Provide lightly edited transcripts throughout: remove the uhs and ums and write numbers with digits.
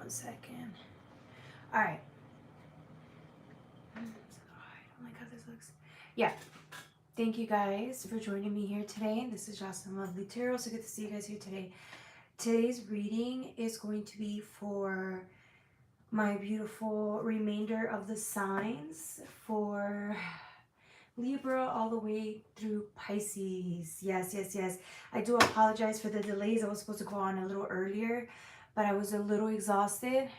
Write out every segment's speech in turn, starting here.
1 second. All right. I don't like how this looks. Yeah. Thank you guys for joining me here today. This is Jocelyn Lovely Tarot. So good to see you guys here today. Today's reading is going to be for my beautiful remainder of the signs for Libra all the way through Pisces. Yes, yes, yes. I do apologize for the delays. I was supposed to go on a little earlier, but I was a little exhausted.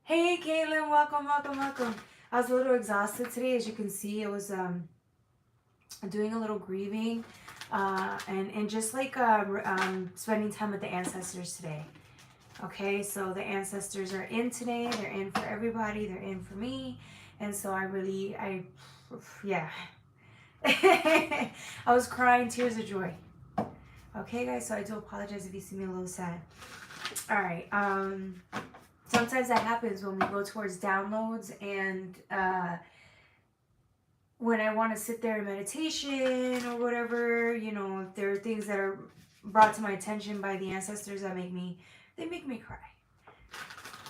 Hey, Caitlin, welcome, welcome, welcome. I was a little exhausted today. As you can see, I was doing a little grieving and just like spending time with the ancestors today. Okay, so the ancestors are in today. They're in for everybody. They're in for me. And so yeah. I was crying tears of joy. Okay, guys, so I do apologize if you see me a little sad. All right. Sometimes that happens when we go towards downloads and when I want to sit there in meditation or whatever, you know, if there are things that are brought to my attention by the ancestors that make me cry.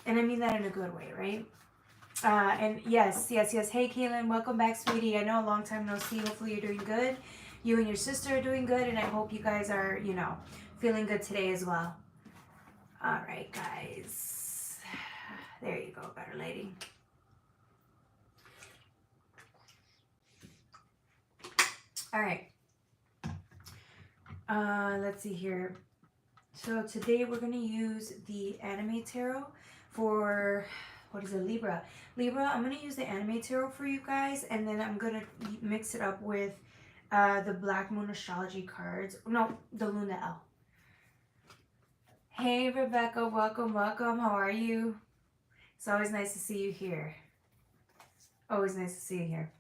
And I mean that in a good way, right? And yes. Hey, Kaylin, welcome back, sweetie. I know a long time no see. Hopefully you're doing good. You and your sister are doing good, and I hope you guys are, you know, feeling good today as well. All right, guys. There you go, better lady. All right. Let's see here. So today we're going to use the Anime Tarot for, what is it, Libra. Libra, I'm going to use the Anime Tarot for you guys, and then I'm going to mix it up with the Black Moon Astrology cards. No, the Luna L. Hey, Rebecca, welcome, welcome. How are you? It's always nice to see you here. Always nice to see you here.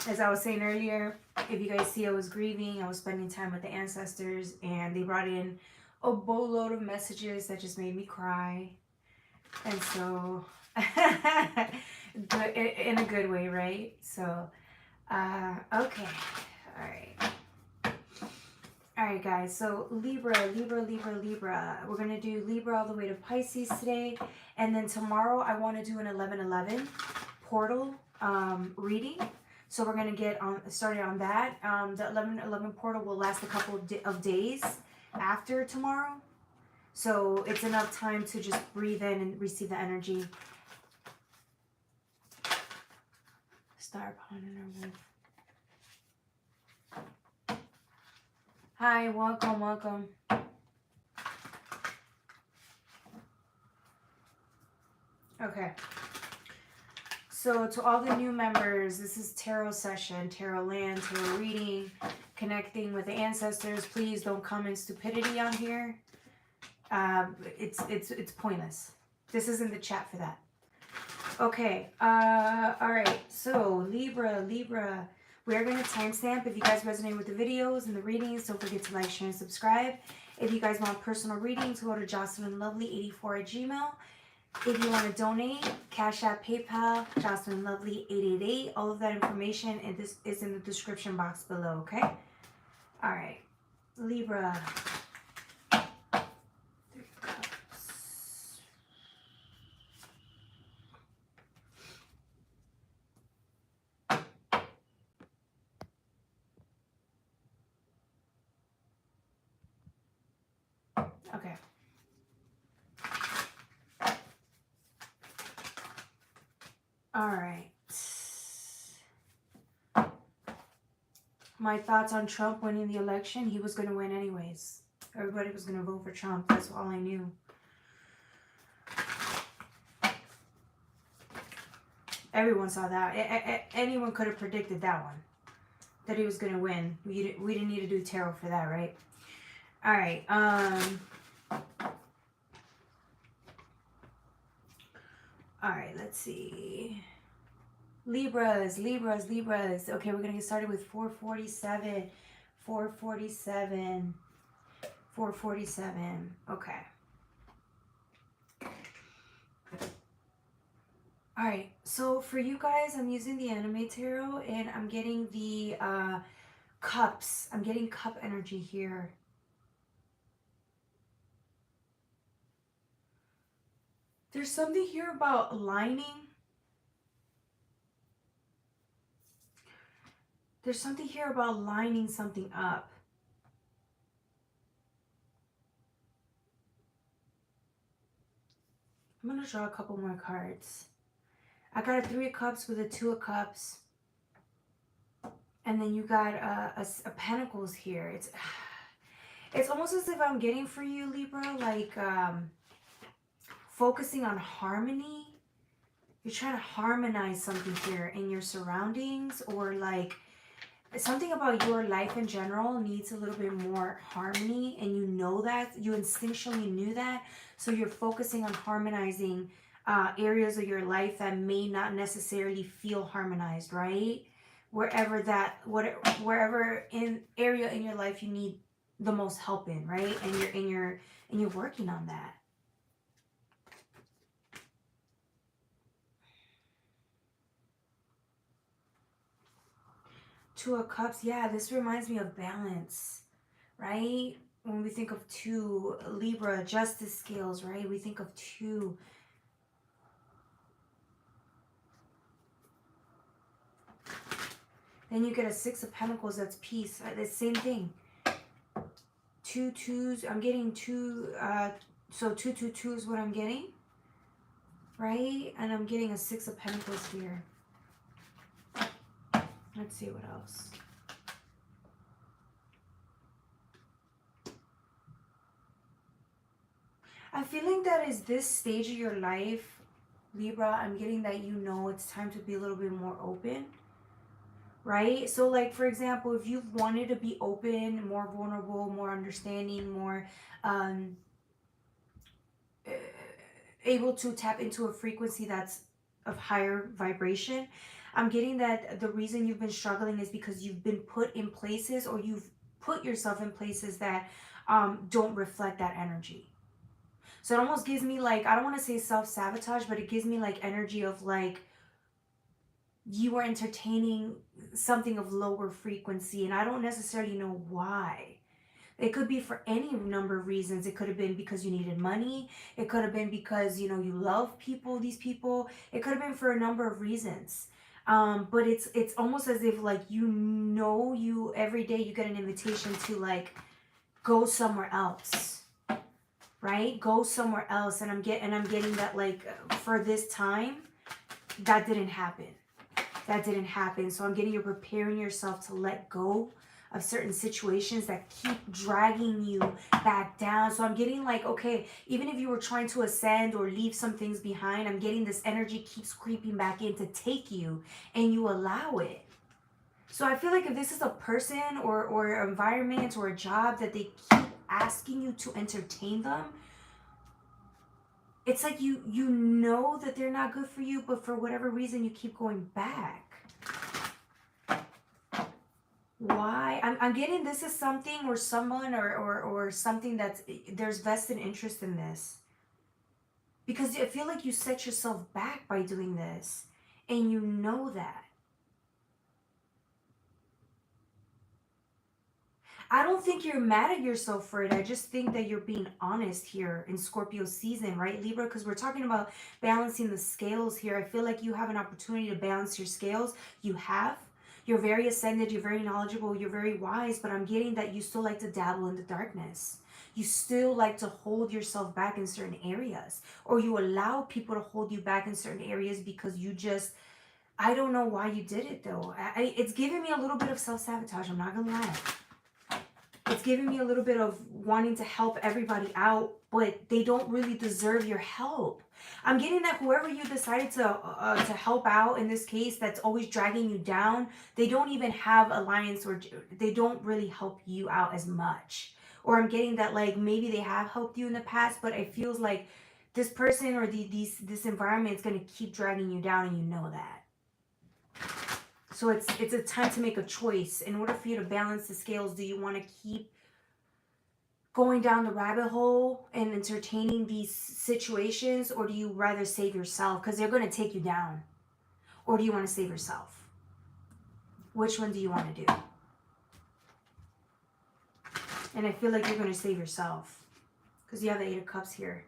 As I was saying earlier, if you guys see, I was grieving. I was spending time with the ancestors, and they brought in a boatload of messages that just made me cry. And so, in a good way, right? So, okay. All right. All right, guys. So, Libra. We're going to do Libra all the way to Pisces today. And then tomorrow, I want to do an 11/11 portal reading. So we're going to get started on that. The 11/11 portal will last a couple of days after tomorrow. So it's enough time to just breathe in and receive the energy. Star Pond in our roof. Hi, welcome, welcome. Okay. So to all the new members, this is tarot session, tarot land, tarot reading, connecting with the ancestors. Please don't comment stupidity on here. It's pointless. This isn't the chat for that. Okay. All right. So Libra. We are going to timestamp. If you guys resonate with the videos and the readings, don't forget to like, share, and subscribe. If you guys want personal readings, go to JocelynLovely84@gmail.com. If you want to donate, Cash App, PayPal, JocelynLovely888. All of that information is in the description box below, okay? All right. Libra. 3 cups. Okay. All right. My thoughts on Trump winning the election. He was going to win anyways. Everybody was going to vote for Trump. That's all I knew. Everyone saw that. Anyone could have predicted that one. That he was going to win. We didn't need to do tarot for that, right? All right. All right, let's see. Libras. Okay, we're going to get started with 447. 447. Okay. All right, so for you guys, I'm using the Anime Tarot, and I'm getting the cups. I'm getting cup energy here. There's something here about aligning. There's something here about lining something up. I'm going to draw a couple more cards. I got a 3 of Cups with a 2 of Cups. And then you got a Pentacles here. It's almost as if I'm getting for you, Libra, like focusing on harmony. You're trying to harmonize something here in your surroundings, or like something about your life in general needs a little bit more harmony, and you know that. You instinctually knew that. So you're focusing on harmonizing areas of your life that may not necessarily feel harmonized, right? Wherever in area in your life you need the most help in, right? And you're working on that. Two of Cups, yeah, this reminds me of balance, right? When we think of 2, Libra, justice scales, right? We think of 2. Then you get a 6 of Pentacles, that's peace. The same thing. 2 2s, I'm getting 2, so 2 2 2 is what I'm getting, right? And I'm getting a 6 of Pentacles here. Let's see what else. I'm feeling that is this stage of your life, Libra, I'm getting that you know it's time to be a little bit more open, right? So like, for example, if you've wanted to be open, more vulnerable, more understanding, more able to tap into a frequency that's of higher vibration, I'm getting that the reason you've been struggling is because you've been put in places, or you've put yourself in places that don't reflect that energy. So it almost gives me like, I don't want to say self-sabotage, but it gives me like energy of like you were entertaining something of lower frequency, and I don't necessarily know why. It could be for any number of reasons. It could have been because you needed money. It could have been because, you know, you love people, these people. It could have been for a number of reasons. But it's almost as if like, you know, you every day you get an invitation to like go somewhere else, right? Go somewhere else. And I'm getting that like for this time, that didn't happen. That didn't happen. So I'm getting you preparing yourself to let go of certain situations that keep dragging you back down. So I'm getting like, okay, even if you were trying to ascend or leave some things behind, I'm getting this energy keeps creeping back in to take you, and you allow it. So I feel like if this is a person or environment or a job that they keep asking you to entertain them, it's like you know that they're not good for you, but for whatever reason you keep going back. Why? I'm getting this is something or someone or something that's, there's vested interest in this. Because I feel like you set yourself back by doing this, and you know that. I don't think you're mad at yourself for it. I just think that you're being honest here in Scorpio season, right, Libra? Because we're talking about balancing the scales here. I feel like you have an opportunity to balance your scales. You have. You're very ascended. You're very knowledgeable. You're very wise. But I'm getting that you still like to dabble in the darkness. You still like to hold yourself back in certain areas. Or you allow people to hold you back in certain areas because you just... I don't know why you did it, though. It's giving me a little bit of self-sabotage. I'm not going to lie. It's giving me a little bit of wanting to help everybody out, but they don't really deserve your help. I'm getting that whoever you decided to help out in this case that's always dragging you down, they don't even have alliance, or they don't really help you out as much. Or I'm getting that like maybe they have helped you in the past, but it feels like this person or this environment is going to keep dragging you down, and you know that. So it's a time to make a choice. In order for you to balance the scales, do you want to keep going down the rabbit hole and entertaining these situations, or do you rather save yourself because they're going to take you down? Or do you want to save yourself? Which one do you want to do? And I feel like you're going to save yourself because you have the 8 of Cups here.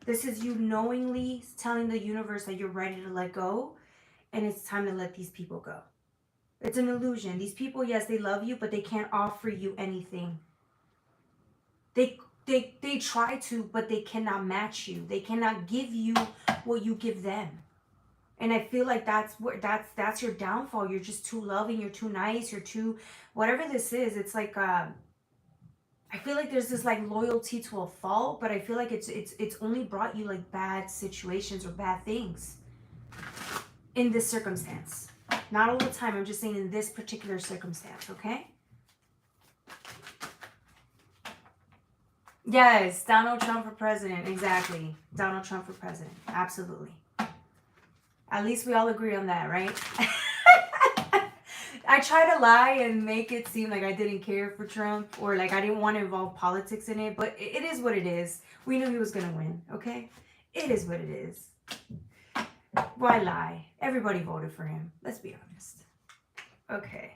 This is you knowingly telling the universe that you're ready to let go, and it's time to let these people go. It's an illusion. These people, yes, they love you, but they can't offer you anything. They try to, but they cannot match you. They cannot give you what you give them. And I feel like that's your downfall. You're just too loving. You're too nice. You're too whatever this is. It's like I feel like there's this like loyalty to a fault, but I feel like it's only brought you like bad situations or bad things in this circumstance. Not all the time. I'm just saying in this particular circumstance. Okay. Yes, Donald Trump for president. Exactly. Donald Trump for president. Absolutely. At least we all agree on that, right? I try to lie and make it seem like I didn't care for Trump or like I didn't want to involve politics in it, but it is what it is. We knew he was going to win, okay? It is what it is. Why lie? Everybody voted for him. Let's be honest. Okay.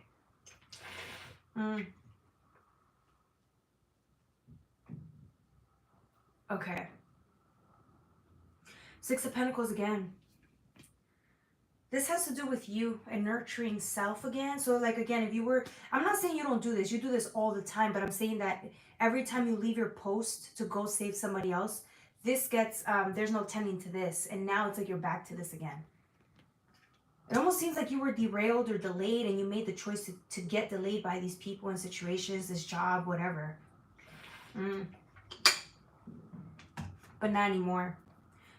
Okay. Six of Pentacles again. This has to do with you and nurturing self again. So like, again, if you were, I'm not saying you don't do this. You do this all the time, but I'm saying that every time you leave your post to go save somebody else, this gets, there's no tending to this. And now it's like you're back to this again. It almost seems like you were derailed or delayed and you made the choice to get delayed by these people and situations, this job, whatever. But not anymore.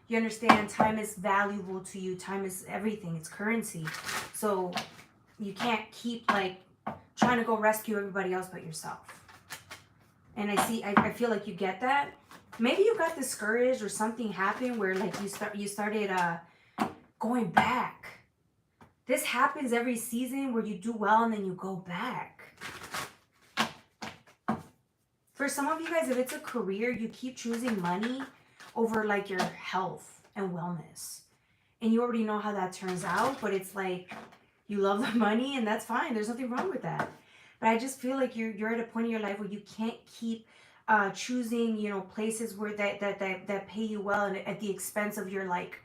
You understand time is valuable to you. Time is everything. It's currency. So you can't keep like trying to go rescue everybody else but yourself. And I feel like you get that. Maybe you got discouraged or something happened where like you started going back. This happens every season where you do well and then you go back. For some of you guys, if it's a career, you keep choosing money over like your health and wellness. And you already know how that turns out, but it's like you love the money and that's fine. There's nothing wrong with that. But I just feel like you're at a point in your life where you can't keep choosing, you know, places where that pay you well and at the expense of your like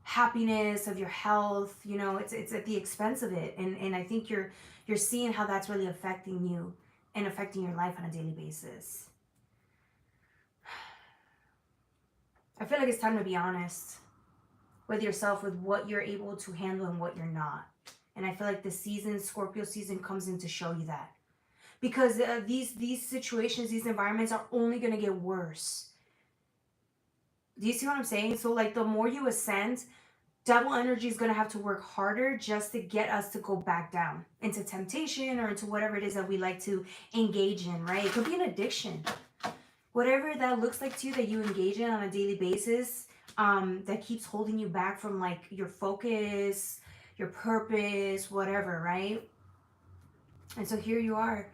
happiness, of your health, you know, it's at the expense of it. And I think you're seeing how that's really affecting you and affecting your life on a daily basis. I feel like it's time to be honest with yourself with what you're able to handle and what you're not. And I feel like the season, Scorpio season, comes in to show you that. Because these situations, these environments are only going to get worse. Do you see what I'm saying? So like the more you ascend, devil energy is going to have to work harder just to get us to go back down into temptation or into whatever it is that we like to engage in, right? It could be an addiction. Whatever that looks like to you that you engage in on a daily basis, that keeps holding you back from like your focus, your purpose, whatever, right? And so here you are,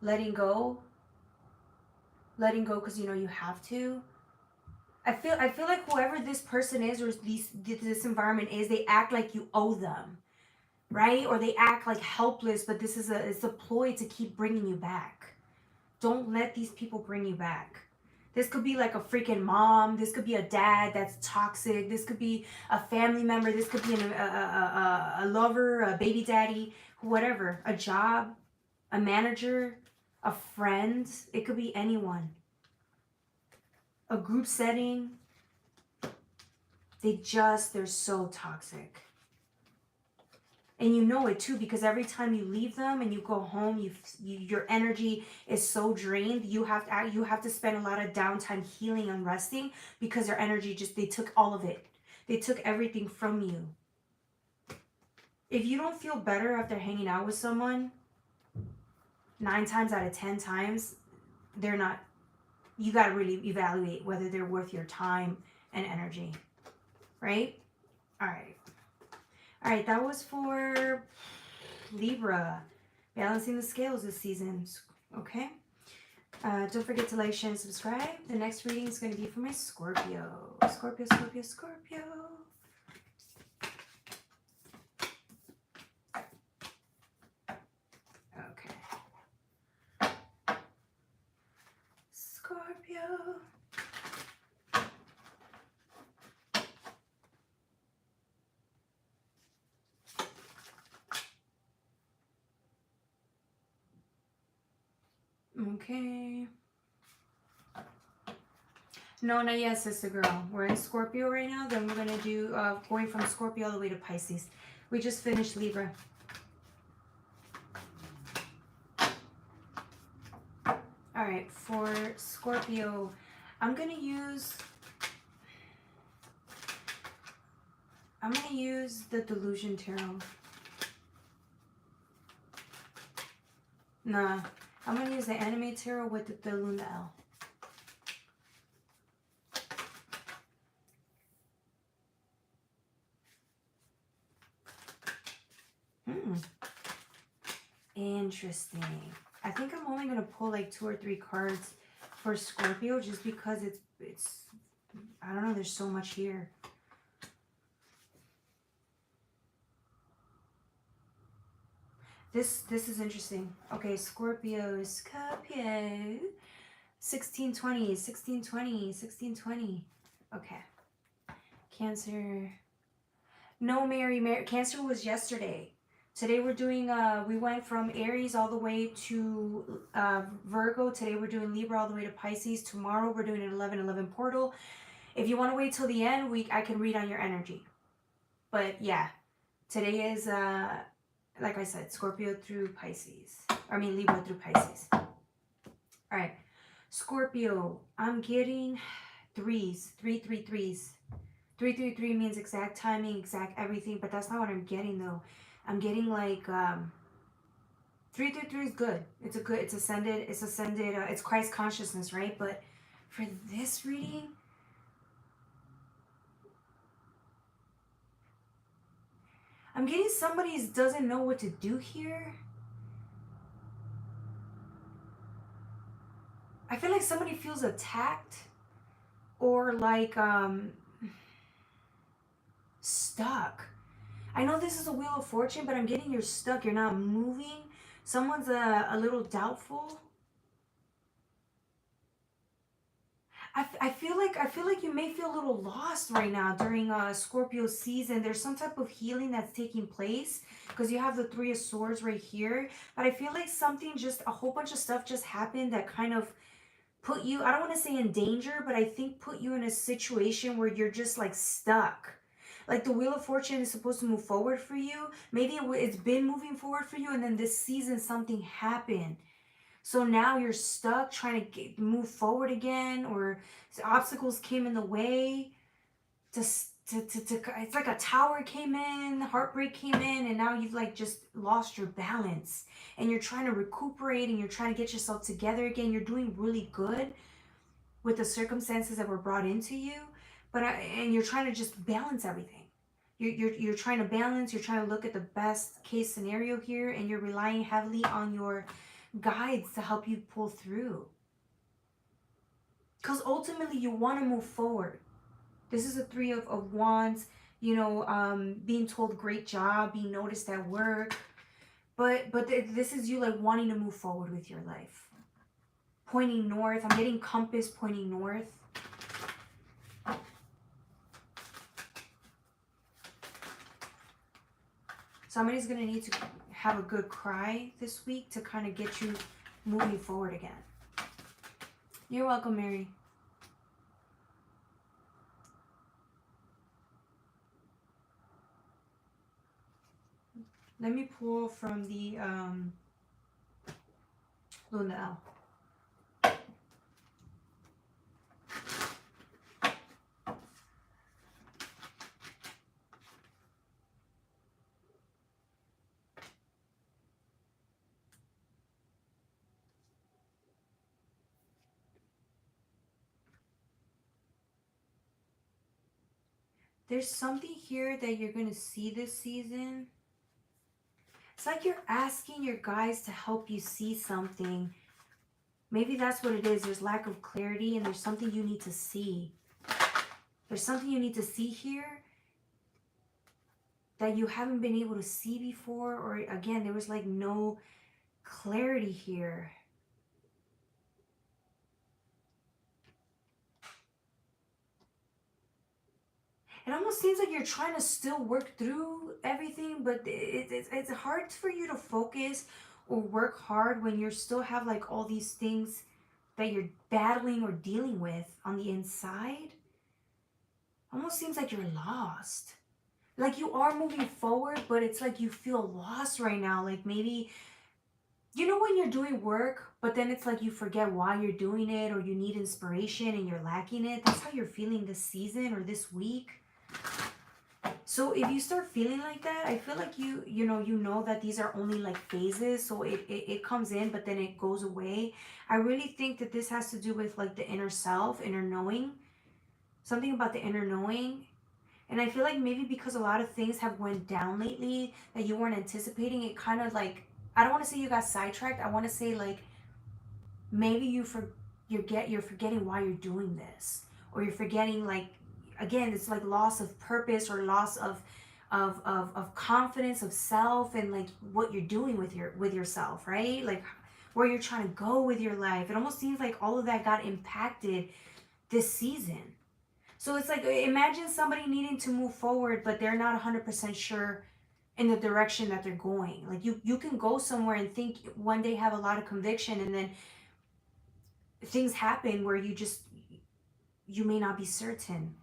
letting go because you know you have to. I feel like whoever this person is or this environment is, they act like you owe them, right? Or they act like helpless, but it's a ploy to keep bringing you back. Don't let these people bring you back. This could be like a freaking mom. This could be a dad that's toxic. This could be a family member. This could be a lover, a baby daddy, whatever. A job, a manager, a friend. It could be anyone. A group setting. They're so toxic. And you know it too, because every time you leave them and you go home, your energy is so drained. You have to spend a lot of downtime healing and resting because your energy they took all of it. They took everything from you. If you don't feel better after hanging out with someone, 9 times out of 10 times, they're not. You got to really evaluate whether they're worth your time and energy, right? All right. All right, that was for Libra, balancing the scales this season, okay? Don't forget to like, share, and subscribe. The next reading is going to be for my Scorpio. Scorpio, Scorpio, Scorpio. Okay. Scorpio. Okay. No, not yet, sister girl. We're in Scorpio right now. Then we're going to do going from Scorpio all the way to Pisces. We just finished Libra. All right, for Scorpio, I'm going to use the Delusion Tarot. Nah, I'm going to use the Anime Tarot with the Luna L. Interesting. I think I'm only going to pull like 2 or 3 cards for Scorpio just because it's I don't know, there's so much here. This is interesting. Okay, Scorpio. 1620, 1620, 1620. Okay. Cancer. No, Mary. Cancer was yesterday. Today we're doing, we went from Aries all the way to Virgo. Today we're doing Libra all the way to Pisces. Tomorrow we're doing an 11-11 portal. If you want to wait till the end, I can read on your energy. But yeah, today is, like I said, Scorpio through Pisces. I mean, Libra through Pisces. All right. Scorpio, I'm getting threes. 333s. 333 means exact timing, exact everything, but that's not what I'm getting though. I'm getting like 333 is good. It's ascended, it's Christ consciousness, right? But for this reading, I'm getting somebody doesn't know what to do here. I feel like somebody feels attacked or like stuck. I know this is a Wheel of Fortune, but I'm getting you're stuck. You're not moving. Someone's a little doubtful. I feel like you may feel a little lost right now during Scorpio season. There's some type of healing that's taking place because you have the 3 of Swords right here. But I feel like a whole bunch of stuff just happened that kind of put you, I don't want to say in danger, but I think put you in a situation where you're just like stuck. Like the Wheel of Fortune is supposed to move forward for you. Maybe it's been moving forward for you, and then this season something happened. So now you're stuck trying to move forward again, or obstacles came in the way. It's like a tower came in, heartbreak came in, and now you've like just lost your balance. And you're trying to recuperate, and you're trying to get yourself together again. You're doing really good with the circumstances that were brought into you, and you're trying to just balance everything. You're trying to balance. You're trying to look at the best case scenario here, and you're relying heavily on your guides to help you pull through. Because ultimately you want to move forward. This is a 3 of Wands, you know, being told great job, being noticed at work. But this is you like wanting to move forward with your life. Pointing north. I'm getting compass pointing north. Somebody's going to need to have a good cry this week to kind of get you moving forward again. You're welcome, Mary. Let me pull from the Luna L. There's something here that you're going to see this season. It's like you're asking your guides to help you see something. Maybe that's what it is. There's lack of clarity, and there's something you need to see. There's something you need to see here that you haven't been able to see before. Or again, there was like no clarity here. It almost seems like you're trying to still work through everything, but it's hard for you to focus or work hard when you still have like all these things that you're battling or dealing with on the inside. Almost seems like you're lost. Like you are moving forward, but it's like you feel lost right now. Like maybe, you know, when you're doing work, but then it's like you forget why you're doing it, or you need inspiration and you're lacking it. That's how you're feeling this season or this week. So if you start feeling like that, I feel like you know that these are only like phases. So it comes in, but then it goes away. I really think that this has to do with like the inner self, inner knowing. Something about the inner knowing. And I feel like maybe because a lot of things have went down lately that you weren't anticipating, it kind of like, I don't want to say you got sidetracked. I want to say like maybe you're forgetting why you're doing this, or you're forgetting, like, again, it's like loss of purpose, or loss of confidence, of self, and like what you're doing with yourself, right? Like where you're trying to go with your life. It almost seems like all of that got impacted this season. So it's like, imagine somebody needing to move forward, but they're not 100% sure in the direction that they're going. Like you can go somewhere and think one day have a lot of conviction, and then things happen where you may not be certain.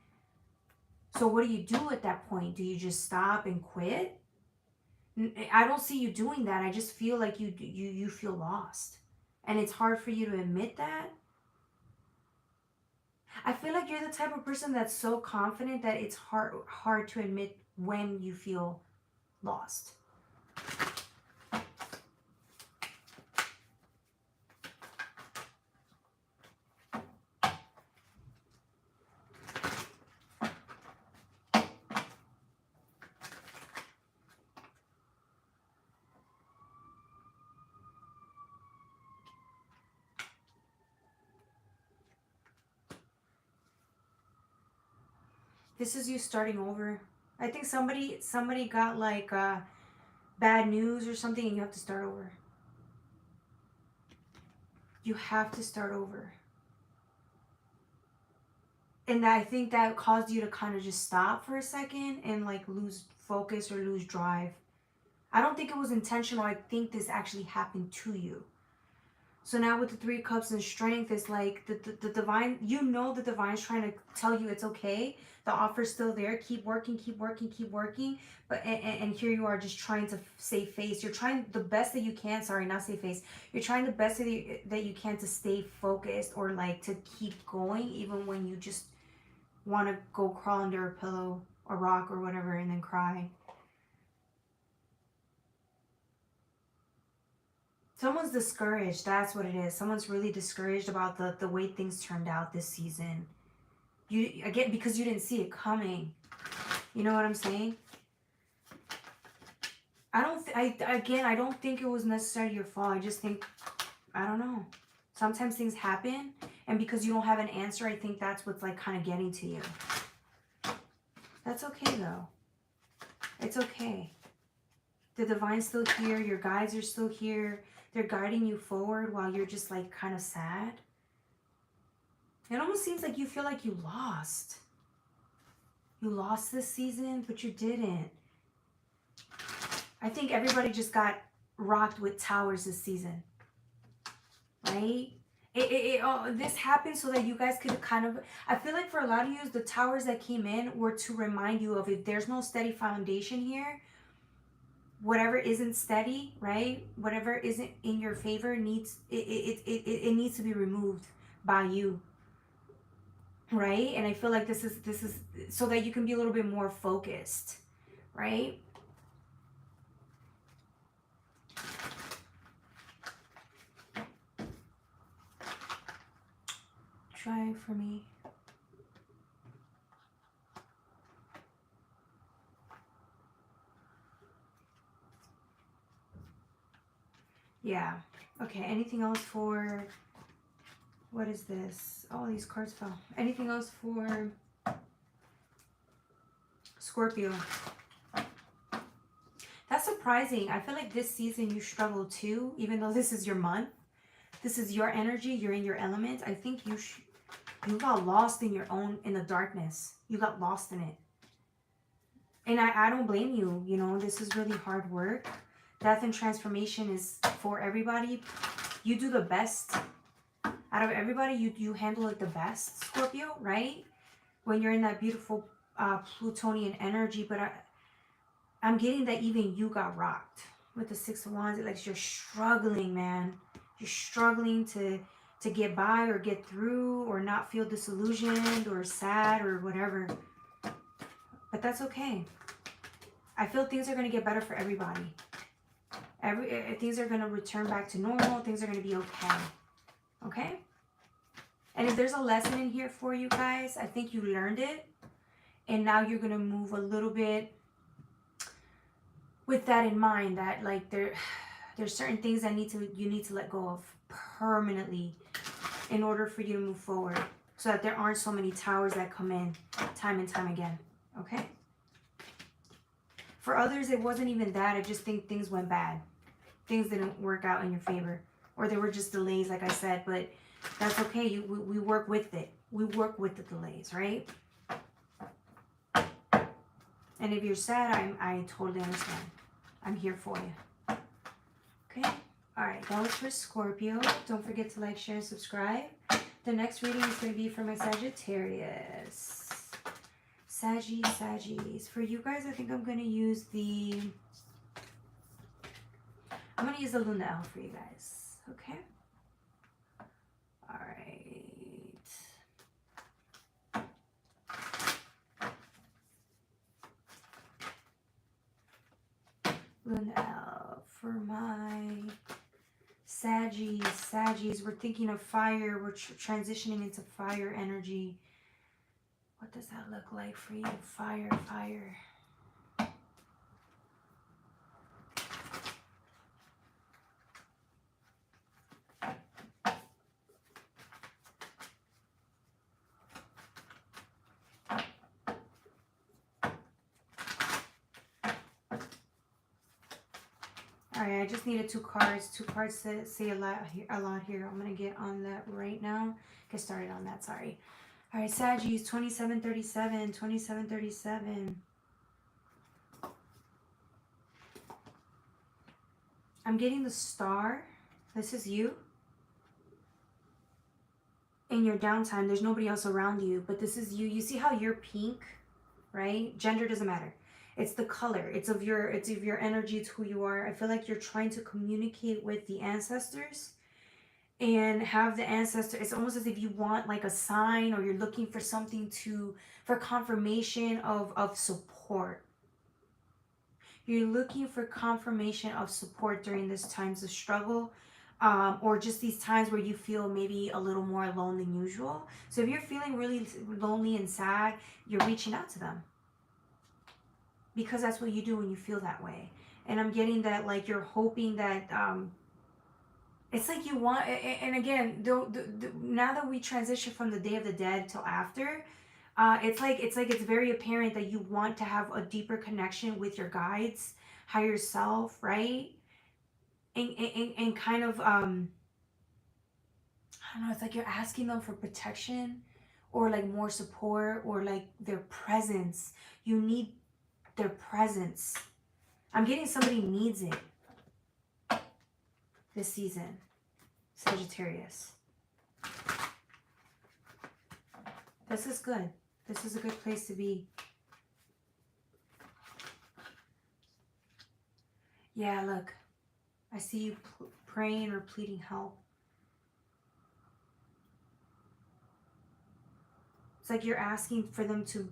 So what do you do at that point? Do you just stop and quit? I don't see you doing that. I just feel like you feel lost, and it's hard for you to admit that. I feel like you're the type of person that's so confident that it's hard to admit when you feel lost. This is you starting over. I think somebody got like bad news or something, and you have to start over. You have to start over. And I think that caused you to kind of just stop for a second and like lose focus or lose drive. I don't think it was intentional. I think this actually happened to you. So now with the 3 cups and strength, it's like the divine, you know, the divine's trying to tell you it's okay. The offer's still there. Keep working, keep working, keep working. But and here you are just trying to save face. You're trying the best that you can. Sorry, not save face. You're trying the best that you can to stay focused, or like to keep going, even when you just want to go crawl under a pillow or rock or whatever and then cry. Someone's discouraged. That's what it is. Someone's really discouraged about the way things turned out this season. You, again, because you didn't see it coming. You know what I'm saying? I don't think it was necessarily your fault. I just think, I don't know. Sometimes things happen, and because you don't have an answer, I think that's what's like kind of getting to you. That's okay though. It's okay. The divine's still here. Your guides are still here. They're guiding you forward while you're just like kind of sad. It almost seems like you feel like you lost. You lost this season, but you didn't. I think everybody just got rocked with towers this season. Right? This happened so that you guys could kind of, I feel like for a lot of you, the towers that came in were to remind you of, if there's no steady foundation here, whatever isn't steady, right? Whatever isn't in your favor needs it needs to be removed by you, right? And I feel like this is so that you can be a little bit more focused, right? Try for me. Yeah. Okay, anything else for, what is this? Oh, these cards fell. Anything else for Scorpio? That's surprising. I feel like this season you struggle too, even though this is your month. This is your energy. You're in your element. I think you got lost in the darkness. You got lost in it. And I don't blame you. You know, this is really hard work. Death and transformation is for everybody. You do the best. Out of everybody, you handle it the best, Scorpio, right? When you're in that beautiful Plutonian energy. But I'm getting that even you got rocked with the Six of Wands. Like you're struggling, man. You're struggling to get by or get through or not feel disillusioned or sad or whatever. But that's okay. I feel things are going to get better for everybody. Things are going to return back to normal. Things are going to be okay. Okay? And if there's a lesson in here for you guys, I think you learned it. And now you're going to move a little bit with that in mind, that like there's certain things that you need to let go of permanently in order for you to move forward, so that there aren't so many towers that come in time and time again. Okay? For others, it wasn't even that. I just think things went bad. Things didn't work out in your favor, or there were just delays, like I said. But that's okay. We work with it. We work with the delays, right? And if you're sad, I totally understand. I'm here for you. Okay? Alright, that was for Scorpio. Don't forget to like, share, and subscribe. The next reading is going to be for my Sagittarius. Saggies. For you guys, I think I'm going to use the... I'm going to use the Luna L for you guys. Okay? Alright. Luna L for my Saggies. We're thinking of fire. We're transitioning into fire energy. What does that look like for you? Fire. Alright, I just needed two cards to say a lot here. I'm going to get on that right now. Get started on that, sorry. Alright, Saggies, 2737. I'm getting the star. This is you. In your downtime, there's nobody else around you, but this is you. You see how you're pink, right? Gender doesn't matter. It's the color. It's of your energy. It's who you are. I feel like you're trying to communicate with the ancestors and have the ancestor. It's almost as if you want like a sign, or you're looking for something for confirmation of support. You're looking for confirmation of support during these times of struggle, or just these times where you feel maybe a little more alone than usual. So if you're feeling really lonely and sad, you're reaching out to them. Because that's what you do when you feel that way. And I'm getting that like you're hoping that it's like you want, and again, now that we transition from the Day of the Dead till after, it's very apparent that you want to have a deeper connection with your guides, higher self, right? And kind of I don't know, it's like you're asking them for protection, or like more support, or like their presence. You need their presence. I'm getting somebody needs it this season, Sagittarius. This is good. This is a good place to be. Yeah, look. I see you praying or pleading help. It's like you're asking for them to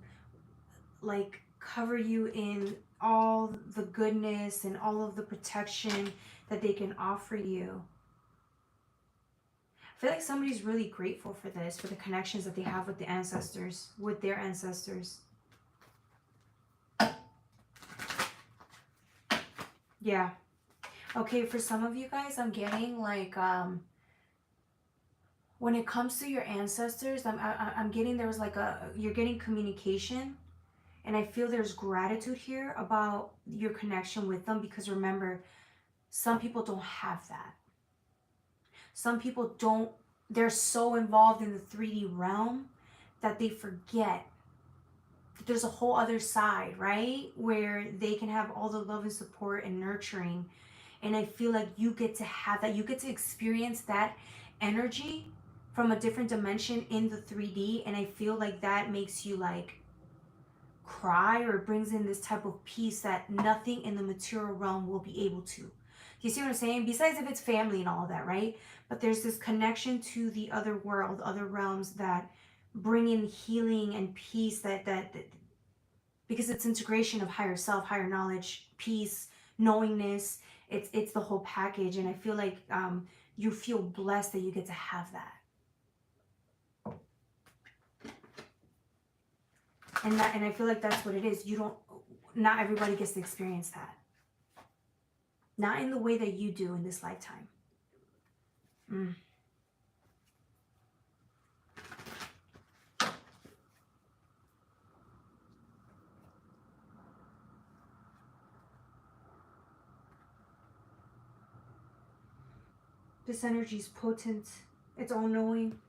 like cover you in all the goodness and all of the protection that they can offer you. I feel like somebody's really grateful for this, for the connections that they have with the ancestors, with their ancestors. Yeah. Okay, for some of you guys, I'm getting like, when it comes to your ancestors, I'm getting there's like you're getting communication. And I feel there's gratitude here about your connection with them, because remember, some people don't have that. Some people don't, they're so involved in the 3D realm that they forget that there's a whole other side, right? Where they can have all the love and support and nurturing. And I feel like you get to have that. You get to experience that energy from a different dimension in the 3D. And I feel like that makes you like cry, or brings in this type of peace that nothing in the material realm will be able to. You see what I'm saying? Besides if it's family and all that, right? But there's this connection to the other world, other realms that bring in healing and peace, that because it's integration of higher self, higher knowledge, peace, knowingness. It's the whole package. And I feel like you feel blessed that you get to have that. And I feel like that's what it is. Not everybody gets to experience that. Not in the way that you do in this lifetime. This energy is potent. It's all-knowing.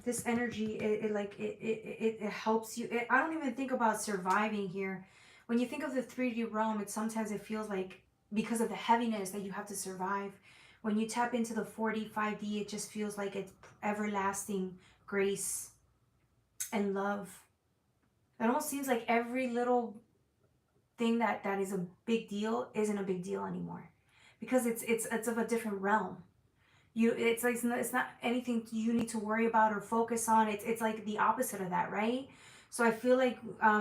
This energy, it helps you. I don't even think about surviving here. When you think of the 3D realm, sometimes it feels like, because of the heaviness, that you have to survive. When you tap into the 4D, 5D, it just feels like it's everlasting grace and love. It almost seems like every little thing that is a big deal isn't a big deal anymore, because it's of a different realm. It's like, it's not anything you need to worry about or focus on. It's like the opposite of that, right? So I feel like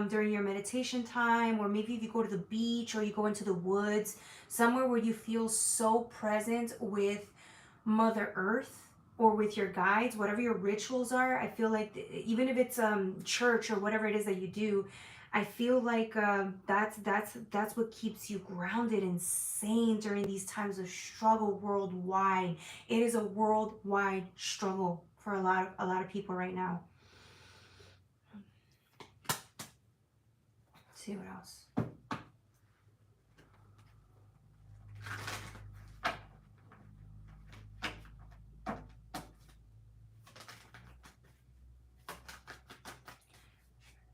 during your meditation time, or maybe if you go to the beach or you go into the woods, somewhere where you feel so present with Mother Earth or with your guides, whatever your rituals are, I feel like even if it's church or whatever it is that you do, I feel like that's what keeps you grounded and sane during these times of struggle worldwide. It is a worldwide struggle for a lot of people right now. Let's see what else.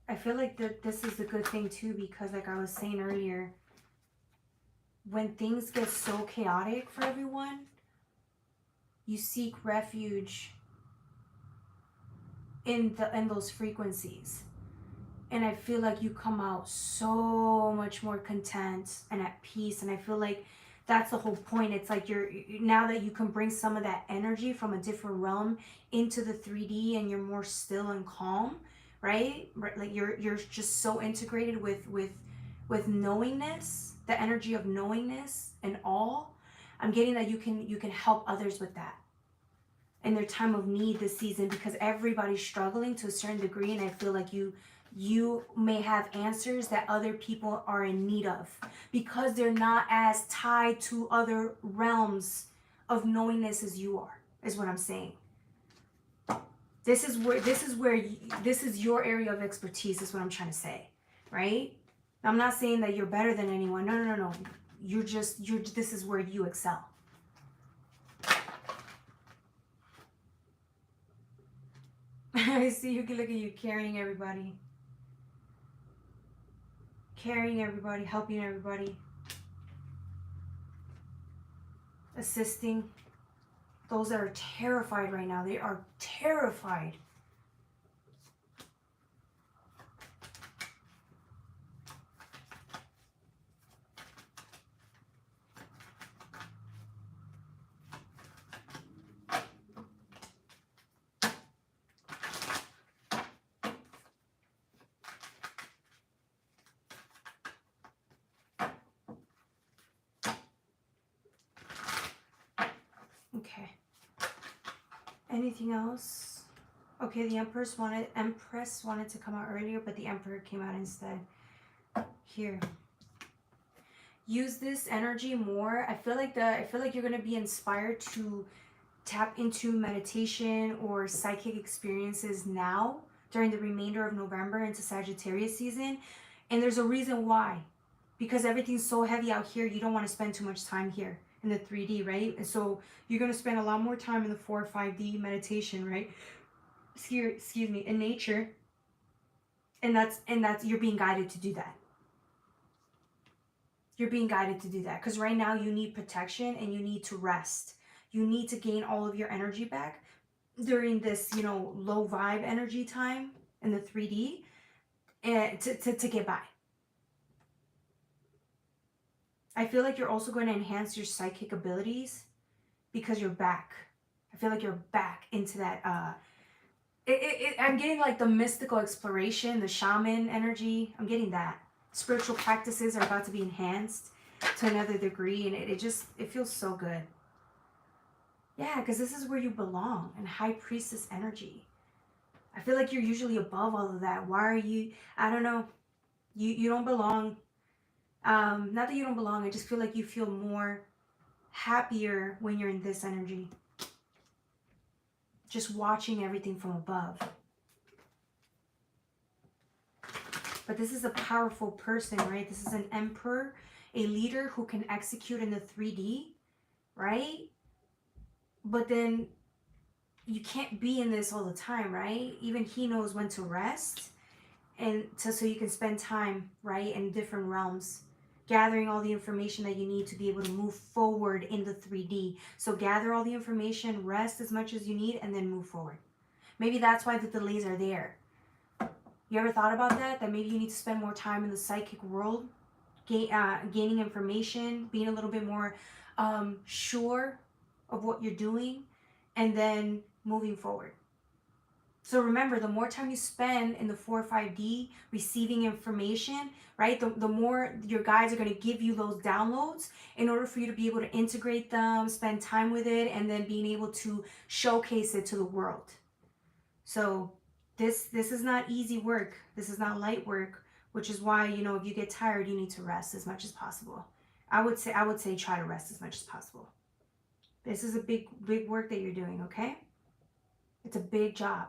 I feel like this is a good thing too, because like I was saying earlier, when things get so chaotic for everyone, you seek refuge in those frequencies. And I feel like you come out so much more content and at peace. And I feel like that's the whole point. It's like now that you can bring some of that energy from a different realm into the 3D, and you're more still and calm, right? Like you're just so integrated with knowingness, the energy of knowingness and all. I'm getting that you can help others with that in their time of need this season, because everybody's struggling to a certain degree. And I feel like you may have answers that other people are in need of, because they're not as tied to other realms of knowingness as you are, is what I'm saying. This is your area of expertise, is what I'm trying to say, right? I'm not saying that you're better than anyone. No. This is where you excel. I see you. Look at you carrying everybody. Helping everybody, assisting those that are terrified right now. They are terrified. Okay. Anything else? Okay, the Empress wanted to come out earlier, but the Emperor came out instead. Here. Use this energy more. I feel like you're gonna be inspired to tap into meditation or psychic experiences now during the remainder of November into Sagittarius season. And there's a reason why. Because everything's so heavy out here, you don't want to spend too much time here in the 3D, right? And so you're going to spend a lot more time in the 4 or 5D meditation, right? Excuse me, in nature. And that's you're being guided to do that. You're being guided to do that because right now you need protection and you need to rest. You need to gain all of your energy back during this, you know, low vibe energy time in the 3D and to get by. I feel like you're also going to enhance your psychic abilities because you're back. I feel like you're back into that. I'm getting like the mystical exploration, the shaman energy. I'm getting that. Spiritual practices are about to be enhanced to another degree, and it feels so good. Yeah, because this is where you belong, in High Priestess energy. I feel like you're usually above all of that. Why are you? I don't know. You don't belong. Not that you don't belong. I just feel like you feel more happier when you're in this energy. Just watching everything from above. But this is a powerful person, right? This is an emperor, a leader who can execute in the 3D, right? But then you can't be in this all the time, right? Even he knows when to rest and so you can spend time, right, in different realms, gathering all the information that you need to be able to move forward in the 3D. So gather all the information, rest as much as you need, and then move forward. Maybe that's why the delays are there. You ever thought about that? That maybe you need to spend more time in the psychic world, gaining information, being a little bit more sure of what you're doing, and then moving forward. So remember, the more time you spend in the 4 or 5D receiving information, right, the more your guides are going to give you those downloads in order for you to be able to integrate them, spend time with it, and then being able to showcase it to the world. So this is not easy work. This is not light work, which is why, you know, if you get tired, you need to rest as much as possible. I would say try to rest as much as possible. This is a big work that you're doing, okay? It's a big job.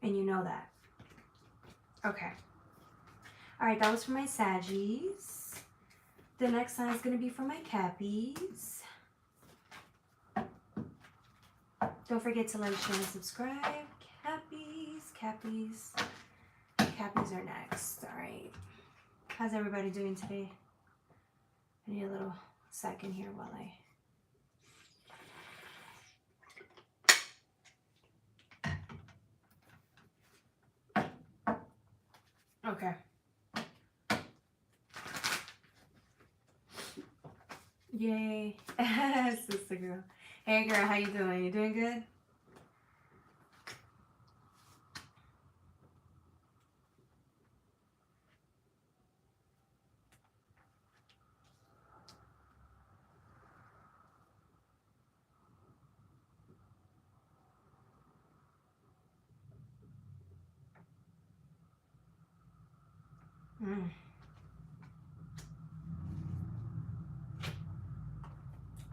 And you know that. Okay. All right, that was for my Saggies. The next sign is going to be for my Cappies. Don't forget to like, share, and subscribe. Cappies are next. All right. How's everybody doing today? I need a little second here while Okay. Yay. Sister girl. Hey girl, how you doing? You doing good?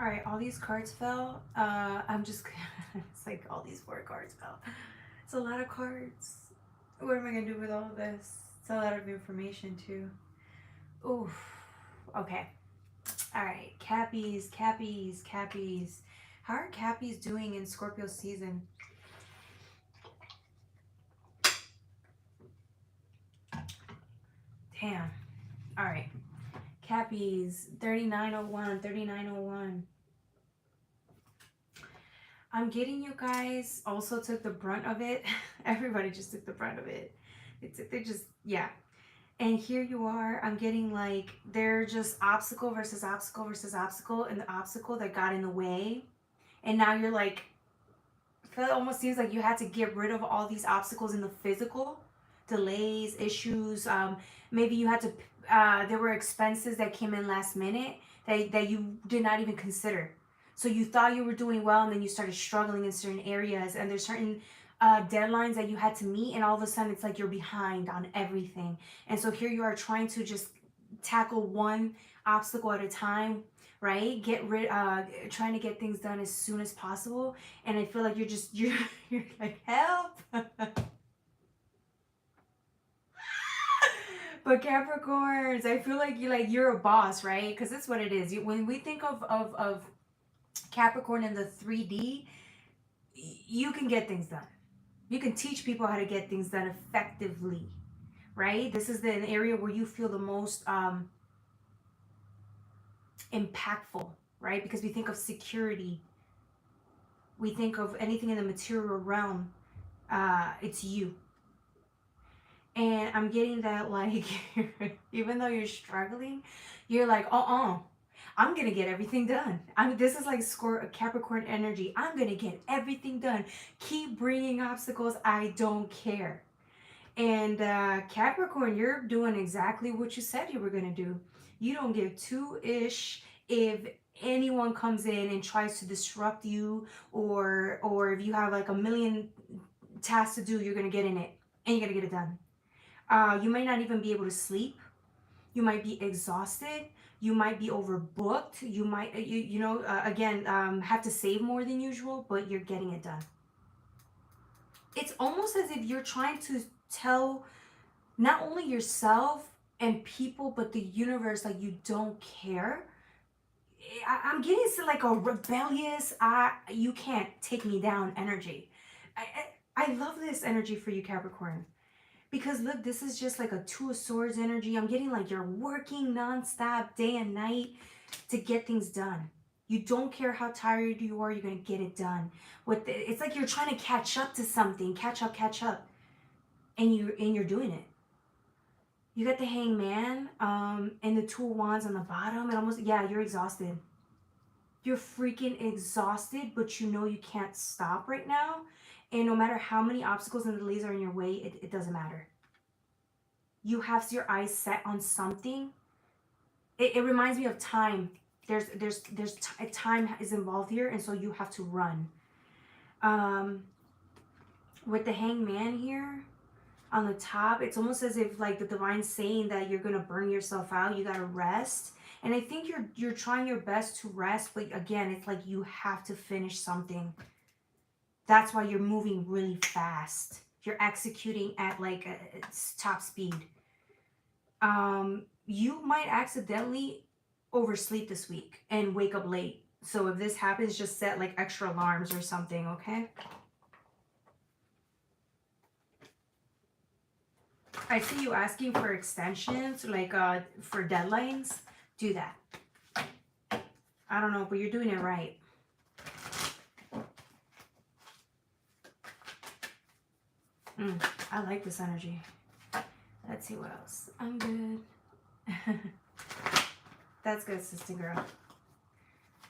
All right, all these cards fell. I'm just, it's like all these 4 cards fell. It's a lot of cards. What am I gonna do with all of this? It's a lot of information too. Oof. Okay. All right, Cappies. How are Cappies doing in Scorpio season? Damn. All right. Cappies, 3901. I'm getting you guys also took the brunt of it. Everybody just took the brunt of it. They just, yeah. And here you are, I'm getting like, they're just obstacle versus obstacle versus obstacle, and the obstacle that got in the way. And now you're like, it almost seems like you had to get rid of all these obstacles in the physical, delays, issues. Maybe you had to, there were expenses that came in last minute that you did not even consider. So you thought you were doing well, and then you started struggling in certain areas, and there's certain deadlines that you had to meet, and all of a sudden it's like you're behind on everything. And so here you are trying to just tackle one obstacle at a time, right? Trying to get things done as soon as possible. And I feel like you're like, help. But Capricorns, I feel like you're a boss, right? Because that's what it is. When we think of Capricorn in the 3D, you can get things done. You can teach people how to get things done effectively, right? This is an area where you feel the most impactful, right? Because we think of security, we think of anything in the material realm. It's you. And I'm getting that, like, even though you're struggling, you're like, I'm gonna get everything done. This is like Capricorn energy. I'm gonna get everything done. Keep bringing obstacles. I don't care. And Capricorn, you're doing exactly what you said you were gonna do. You don't give two-ish if anyone comes in and tries to disrupt you, or if you have like a million tasks to do, you're gonna get in it and you're gonna get it done. You might not even be able to sleep. You might be exhausted. You might be overbooked. You might, again, have to save more than usual, but you're getting it done. It's almost as if you're trying to tell not only yourself and people, but the universe, like, you don't care. I'm getting to like a rebellious, you can't take me down energy. I love this energy for you, Capricorn. Because look, this is just like a Two of Swords energy. I'm getting like you're working nonstop day and night to get things done. You don't care how tired you are, you're going to get it done. It's like you're trying to catch up to something. Catch up. And you're doing it. You got the Hangman and the Two of Wands on the bottom. And almost, yeah, you're exhausted. You're freaking exhausted, but you know you can't stop right now. And no matter how many obstacles and delays are in your way, it doesn't matter. You have your eyes set on something. It reminds me of time. Time is involved here, and so you have to run. With the Hangman here on the top, it's almost as if like the divine's saying that you're gonna burn yourself out. You gotta rest. And I think you're trying your best to rest, but again, it's like you have to finish something. That's why you're moving really fast. You're executing at like top speed. You might accidentally oversleep this week and wake up late. So if this happens, just set like extra alarms or something, okay? I see you asking for extensions, like for deadlines. Do that. I don't know, but you're doing it right. I like this energy. Let's see what else. I'm good. That's good, sister girl.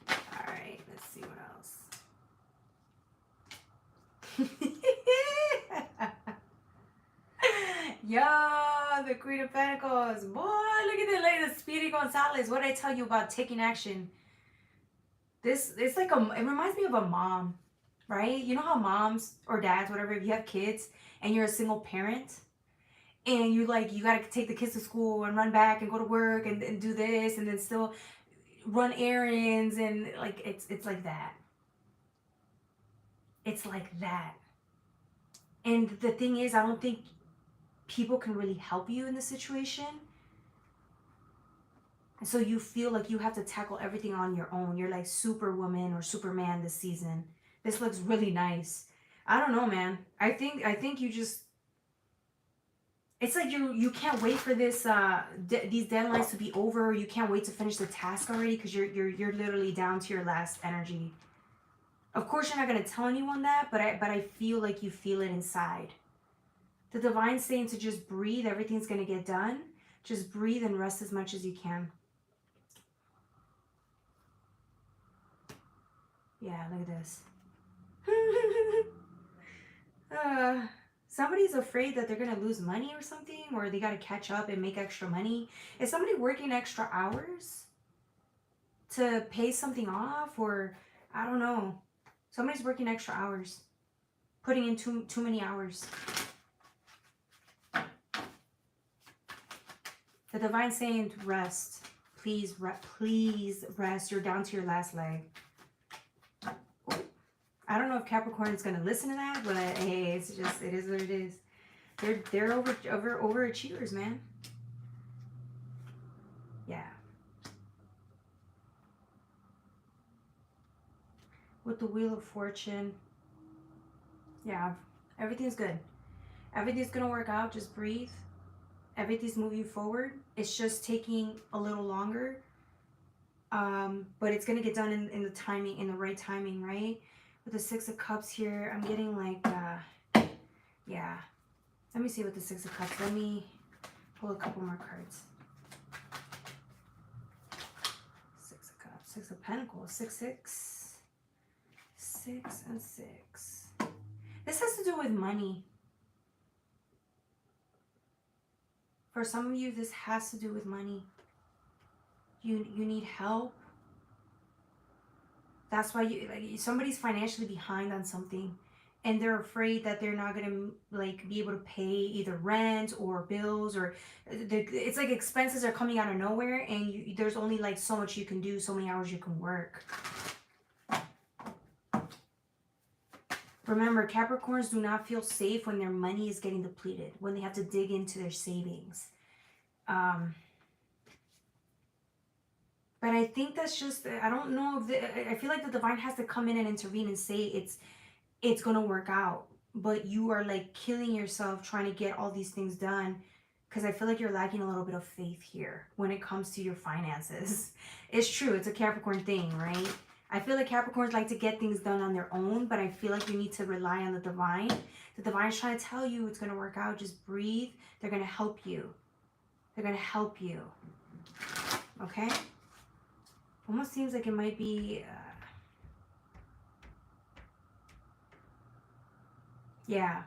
All right, let's see what else. Yo, the Queen of Pentacles. Boy, look at the lady, Speedy Gonzalez. What did I tell you about taking action? It's like it reminds me of a mom, right? You know how moms or dads, whatever, if you have kids and you're a single parent and you got to take the kids to school and run back and go to work and do this and then still run errands, and like it's like that. It's like that. And the thing is, I don't think people can really help you in this situation. And so you feel like you have to tackle everything on your own. You're like Superwoman or Superman this season. This looks really nice. I don't know, man. I think you just, it's like you can't wait for this these deadlines to be over. You can't wait to finish the task already because you're literally down to your last energy. Of course, you're not gonna tell anyone that, but I feel like you feel it inside. The divine's saying to just breathe. Everything's gonna get done. Just breathe and rest as much as you can. Yeah, look at this. Somebody's afraid that they're gonna lose money or something, or they gotta catch up and make extra money. Is somebody working extra hours to pay something off, or I don't know. Somebody's working extra hours, putting in too many hours. The divine's saying to rest. Please rest. You're down to your last leg. I don't know if Capricorn is going to listen to that, but hey, it is what it is. They're overachievers, man. Yeah. With the Wheel of Fortune. Yeah, everything's good. Everything's going to work out. Just breathe. Everything's moving forward. It's just taking a little longer. But it's going to get done in the timing, in the right timing, right? With the Six of Cups here, I'm getting like, yeah. Let me see what the Six of Cups, let me pull a couple more cards. Six of Cups, Six of Pentacles, 6, 6. 6 and 6. This has to do with money. For some of you, this has to do with money. You need help. That's why somebody's financially behind on something, and they're afraid that they're not gonna like be able to pay either rent or bills, or it's like expenses are coming out of nowhere, and there's only like so much you can do, so many hours you can work. Remember, Capricorns do not feel safe when their money is getting depleted, when they have to dig into their savings. But I think that's just, I don't know if I feel like the divine has to come in and intervene and say it's going to work out. But you are like killing yourself trying to get all these things done, because I feel like you're lacking a little bit of faith here when it comes to your finances. It's true. It's a Capricorn thing, right? I feel like Capricorns like to get things done on their own, but I feel like you need to rely on the divine. The divine is trying to tell you it's going to work out. Just breathe. They're going to help you. They're going to help you. Okay? Almost seems like it might be... yeah.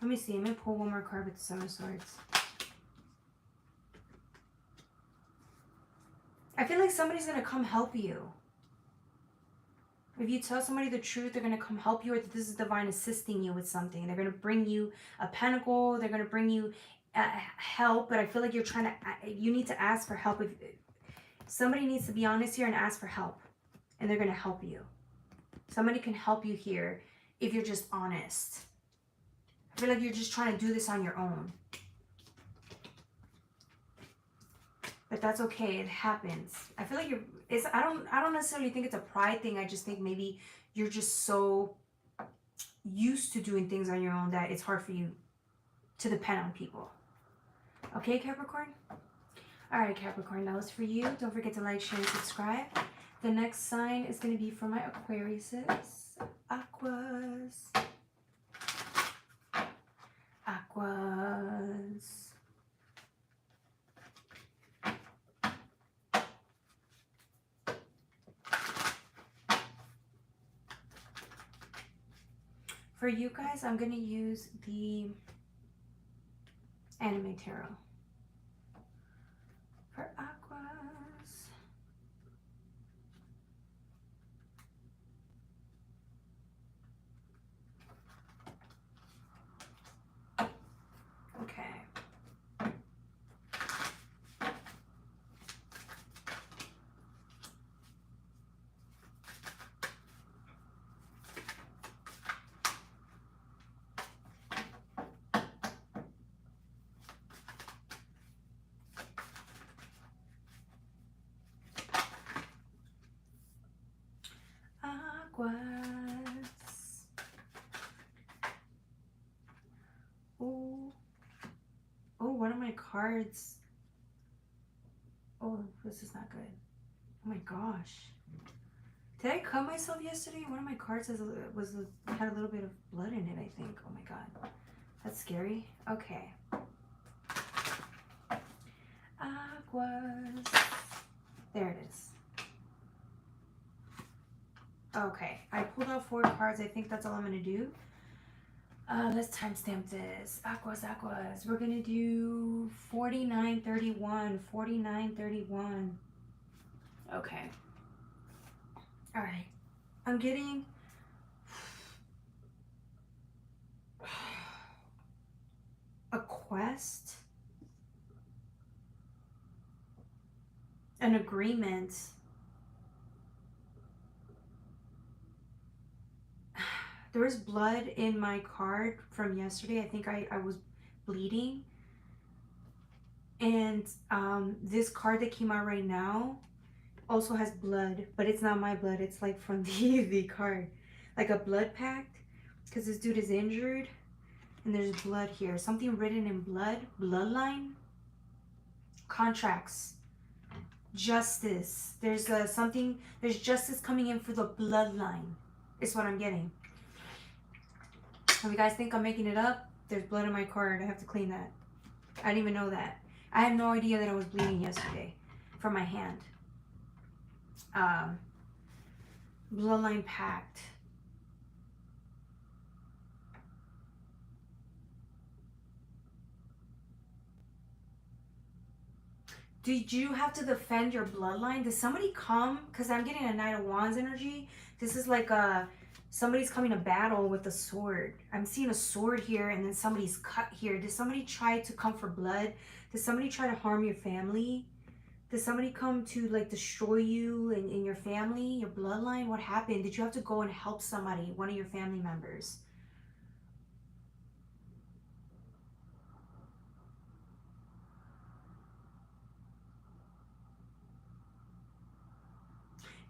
Let me see. I'm going to pull one more card with the Seven of Swords. I feel like somebody's going to come help you. If you tell somebody the truth, they're going to come help you, or this is divine assisting you with something. They're going to bring you a pentacle. They're going to bring you help, but I feel like you need to ask for help. If somebody needs to be honest here and ask for help, and they're going to help you. Somebody can help you here if you're just honest. I feel like you're just trying to do this on your own. But that's okay. It happens. I feel like I don't necessarily think it's a pride thing. I just think maybe you're just so used to doing things on your own that it's hard for you to depend on people. Okay, Capricorn? All right, Capricorn, that was for you. Don't forget to like, share, and subscribe. The next sign is going to be for my Aquariuses. Aquas. Aquas. For you guys, I'm going to use the Anime Tarot. For Aquas. Okay. Aquas. Oh, one of my cards. Oh, this is not good. Oh my gosh. Did I cut myself yesterday? One of my cards had a little bit of blood in it, I think. Oh my god. That's scary. Okay. Aquas. There it is. Okay, I pulled out 4 cards. I think that's all I'm going to do. Let's timestamp this. Aquas, Aquas. We're going to do 4931. 4931. Okay. All right. I'm getting... a quest. An agreement. There was blood in my card from yesterday. I think I was bleeding. And this card that came out right now also has blood, but it's not my blood. It's like from the card, like a blood pact. Because this dude is injured. And there's blood here. Something written in blood. Bloodline. Contracts. Justice. There's something. There's justice coming in for the bloodline. Is what I'm getting. If you guys think I'm making it up, there's blood in my card. I have to clean that. I didn't even know that. I had no idea that I was bleeding yesterday from my hand. Bloodline pact. Did you have to defend your bloodline? Did somebody come? Because I'm getting a Knight of Wands energy. This is like somebody's coming to battle with a sword. I'm seeing a sword here and then somebody's cut here. Did somebody try to come for blood? Did somebody try to harm your family? Did somebody come to like destroy you and your family, your bloodline? What happened? Did you have to go and help somebody, one of your family members?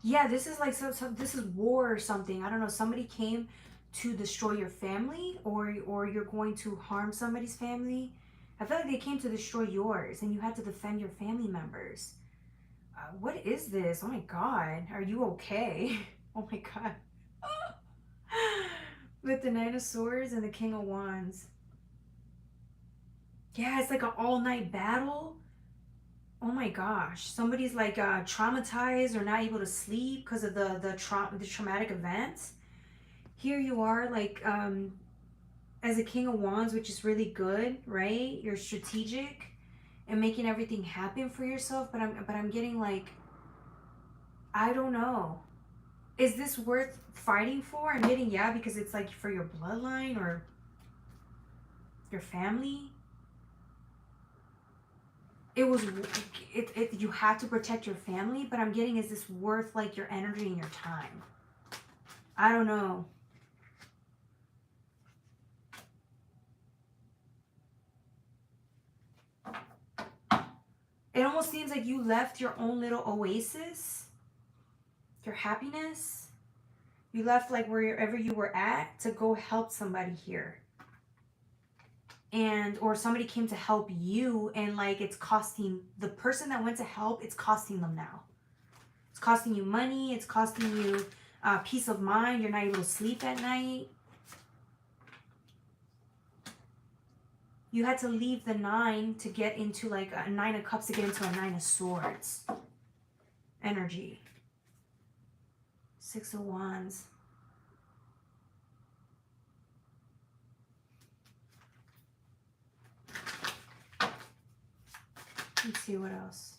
Yeah, this is like this is war or something. I don't know. Somebody came to destroy your family, or you're going to harm somebody's family. I feel like they came to destroy yours, and you had to defend your family members. What is this? Oh my God, are you okay? Oh my God. With the Nine of Swords and the King of Wands. Yeah, it's like an all-night battle. Oh my gosh, somebody's like traumatized or not able to sleep because of the traumatic events. Here you are like as a King of Wands, which is really good, right? You're strategic and making everything happen for yourself, but I'm getting like, I don't know. Is this worth fighting for? I'm getting yeah, because it's like for your bloodline or your family. You have to protect your family, but I'm getting, is this worth like your energy and your time? I don't know. It almost seems like you left your own little oasis, your happiness. You left like wherever you were at to go help somebody here. And or somebody came to help you, and like it's costing the person that went to help, it's costing them now. It's costing you money, it's costing you peace of mind. You're not able to sleep at night. You had to leave the 9 to get into like a 9 of Cups to get into a 9 of Swords energy. 6 of Wands. Let's see what else.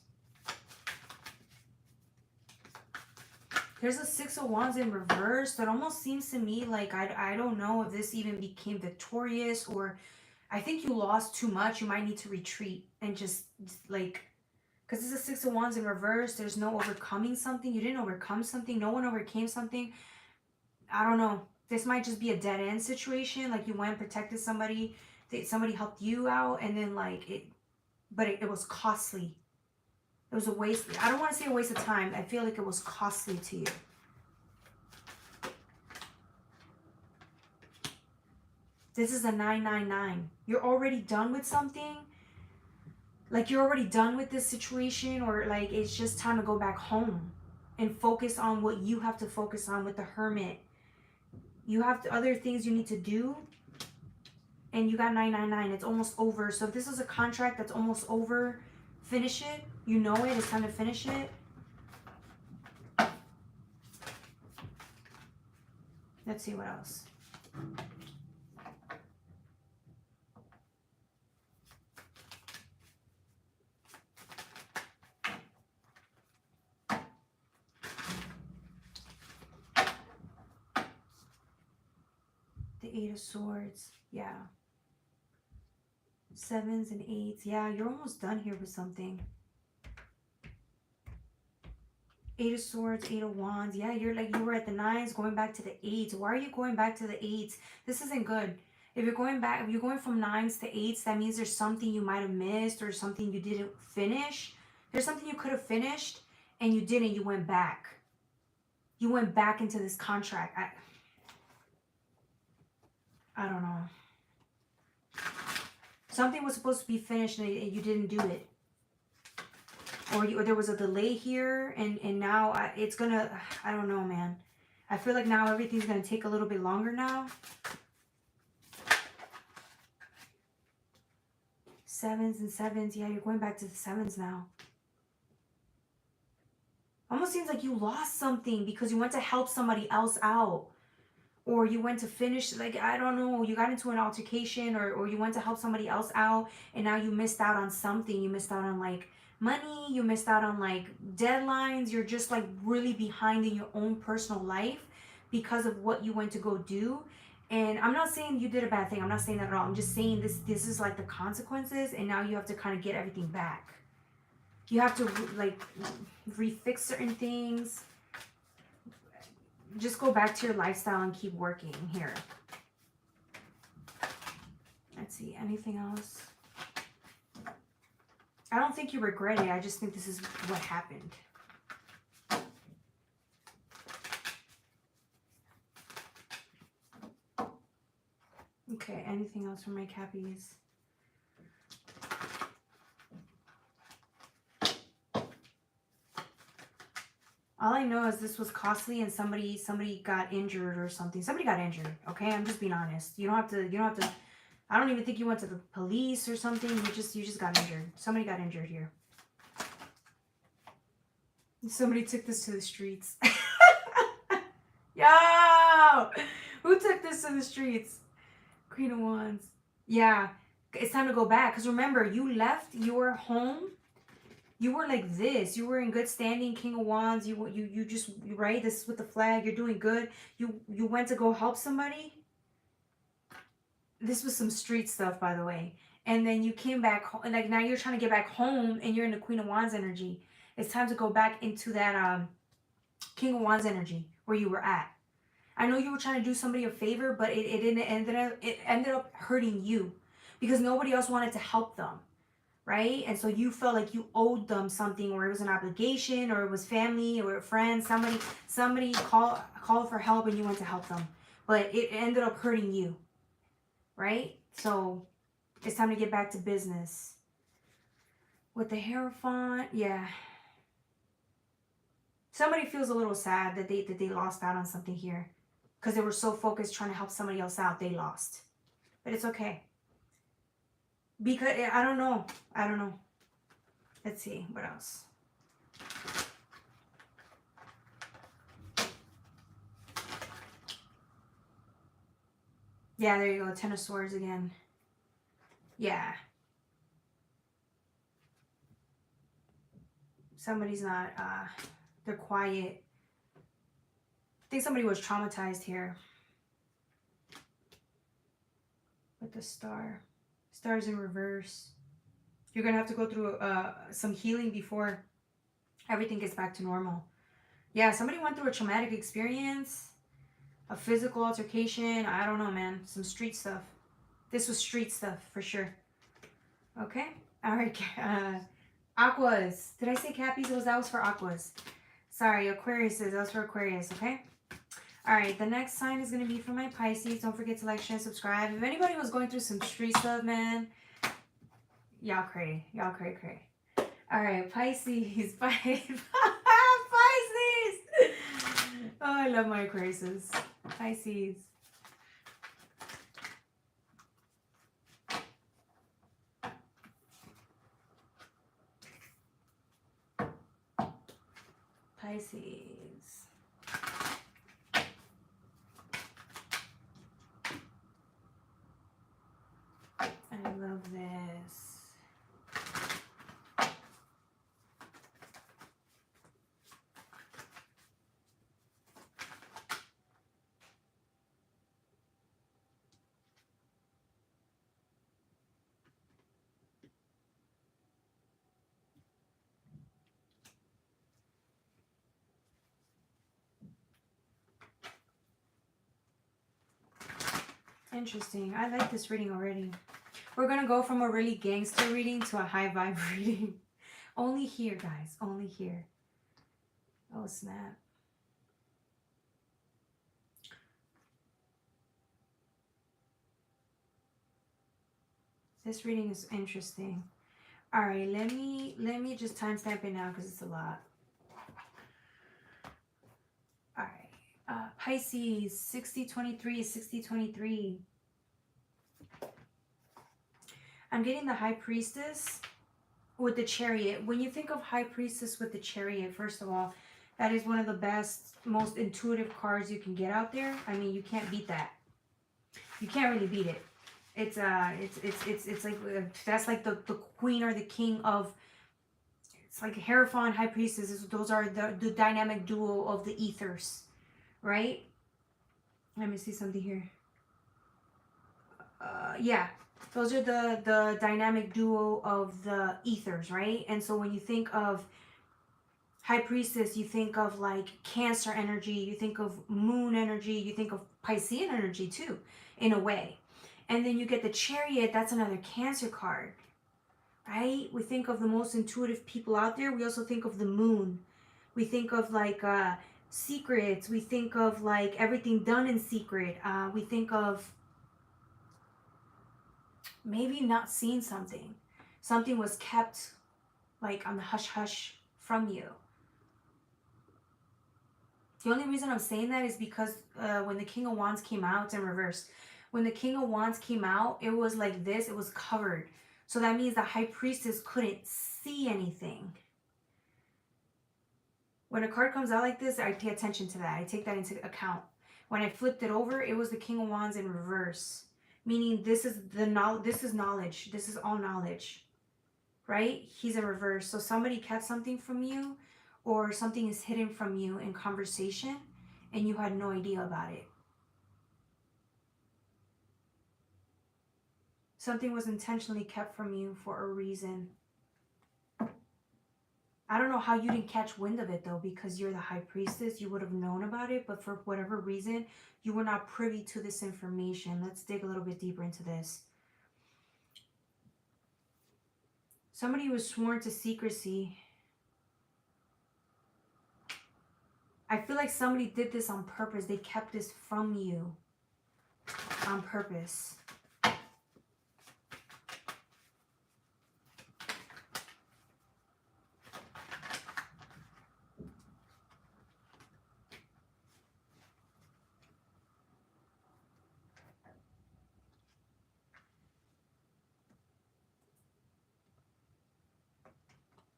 There's a 6 of Wands in reverse. That almost seems to me like I don't know if this even became victorious, or I think you lost too much. You might need to retreat and just like, because this is a 6 of Wands in reverse. There's no overcoming something. You didn't overcome something. No one overcame something. I don't know. This might just be a dead end situation. Like you went and protected somebody. Somebody helped you out, and then like it was costly. It was a waste. I don't want to say a waste of time. I feel like it was costly to you. This is a 999. You're already done with something. Like you're already done with this situation, or like it's just time to go back home and focus on what you have to focus on with the Hermit. You have other things you need to do. And you got 999. It's almost over. So if this is a contract that's almost over, finish it. You know it. It's time to finish it. Let's see what else. The 8 of Swords. Yeah. 7s and 8s. Yeah, you're almost done here with something. 8 of Swords, 8 of Wands. Yeah, you're like, you were at the 9s going back to the 8s. Why are you going back to the 8s? This isn't good. If you're going back, if you're going from 9s to 8s, that means there's something you might have missed or something you didn't finish. There's something you could have finished and you didn't. You went back. You went back into this contract. I don't know. Something was supposed to be finished and you didn't do it. Or there was a delay here, and now it's gonna, I don't know, man. I feel like now everything's gonna take a little bit longer now. Sevens and sevens. Yeah, you're going back to the sevens now. Almost seems like you lost something because you went to help somebody else out. Or you went to finish, like, I don't know, you got into an altercation, or you went to help somebody else out, and now you missed out on something. You missed out on, like, money. You missed out on, like, deadlines. You're just, like, really behind in your own personal life because of what you went to go do. And I'm not saying you did a bad thing. I'm not saying that at all. I'm just saying this is, like, the consequences, and now you have to kind of get everything back. You have to, like, refix certain things. Just go back to your lifestyle and keep working here. Let's see, anything else? I don't think you regret it. I just think this is what happened. Okay, anything else from my Cappies? All I know is this was costly and somebody got injured or something. Somebody got injured, okay? I'm just being honest. You don't have to I don't even think you went to the police or something. You just got injured. Somebody got injured here. Somebody took this to the streets. Yo! Who took this to the streets? Queen of Wands. Yeah, it's time to go back. Because remember, you left your home. You were like this. You were in good standing, King of Wands. You just, right? This is with the flag. You're doing good. You went to go help somebody. This was some street stuff, by the way. And then you came back home. Like, now you're trying to get back home and you're in the Queen of Wands energy. It's time to go back into that King of Wands energy where you were at. I know you were trying to do somebody a favor, but it ended up hurting you because nobody else wanted to help them. Right? And so you felt like you owed them something, or it was an obligation, or it was family or friends. Somebody called for help and you went to help them. But it ended up hurting you. Right? So it's time to get back to business. With the Hierophant, yeah. Somebody feels a little sad that they lost out on something here. Because they were so focused trying to help somebody else out, they lost. But it's okay. Because, I don't know. Let's see, what else? Yeah, there you go, Ten of Swords again. Yeah. Somebody's not, they're quiet. I think somebody was traumatized here. With the Star. Stars in reverse. You're going to have to go through some healing before everything gets back to normal. Yeah, somebody went through a traumatic experience. A physical altercation. I don't know, man. Some street stuff. This was street stuff for sure. Okay. All right. Aquas. Did I say Cappies? That was for Aquas. Sorry, Aquarius. That was for Aquarius. Okay. All right. The next sign is going to be for my Pisces. Don't forget to like, share, and subscribe. If anybody was going through some street stuff, man, y'all cray. Y'all cray. All right. Pisces. Pisces. Oh, I love my Aquarius. Pisces. Pisces. I love this. Interesting. I like this reading already. We're going to go from a really gangster reading to a high vibe reading. Only here, guys. Only here. Oh, snap. This reading is interesting. All right, let me just timestamp it now because it's a lot. All right, Pisces, 6023, 6023. I'm getting the High Priestess with the Chariot. When you think of High Priestess with the Chariot, first of all, that is one of the best, most intuitive cards you can get out there. I mean, you can't beat that. You can't really beat it. It's like that's like the queen or the king of. It's like Hierophant, High Priestess. Those are the dynamic duo of the ethers, right? Let me see something here. Yeah, those are the dynamic duo of the ethers, right? And so when you think of High Priestess, you think of like Cancer energy, you think of Moon energy, you think of Piscean energy too, in a way. And then you get the Chariot, that's another Cancer card, right? We think of the most intuitive people out there. We also think of the Moon. We think of like secrets. We think of like everything done in secret. We think of maybe not seeing something. Something was kept like on the hush-hush from you. The only reason I'm saying that is because when the King of Wands came out, it's in reverse. When the King of Wands came out, it was like this. It was covered. So that means the High Priestess couldn't see anything. When a card comes out like this, I pay attention to that. I take that into account. When I flipped it over, it was the King of Wands in reverse. Meaning this is this is knowledge. This is all knowledge. Right? He's in reverse. So somebody kept something from you, or something is hidden from you in conversation and you had no idea about it. Something was intentionally kept from you for a reason. I don't know how you didn't catch wind of it though, because you're the High Priestess. You would have known about it, but for whatever reason, you were not privy to this information. Let's dig a little bit deeper into this. Somebody was sworn to secrecy. I feel like somebody did this on purpose. They kept this from you on purpose.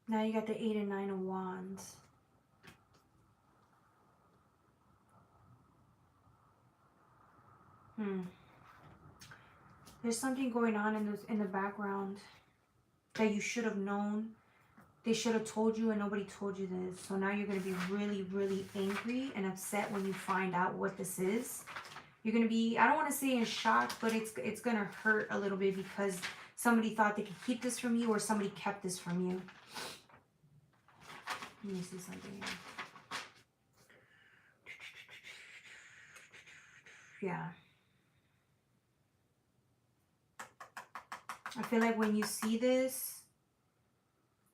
Now you got the 8 and 9 of Wands. There's something going on in the background that you should have known. They should have told you and nobody told you this. So now you're going to be really, really angry and upset when you find out what this is. You're going to be, I don't want to say in shock, but it's going to hurt a little bit because somebody thought they could keep this from you or somebody kept this from you. Let me see something here. Yeah. I feel like when you see this,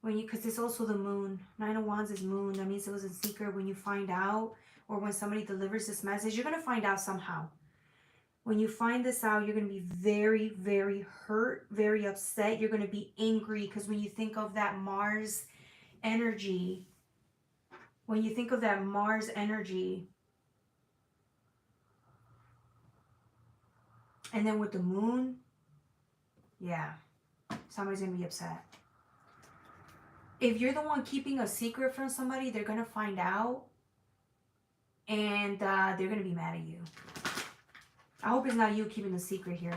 because it's also the Moon. 9 of Wands is Moon. That means it was a secret. When you find out, or when somebody delivers this message, you're going to find out somehow. When you find this out, you're going to be very, very hurt, very upset. You're going to be angry because when you think of that Mars energy, and then with the Moon, yeah, somebody's going to be upset. If you're the one keeping a secret from somebody, they're going to find out and they're going to be mad at you. I hope it's not you keeping the secret here.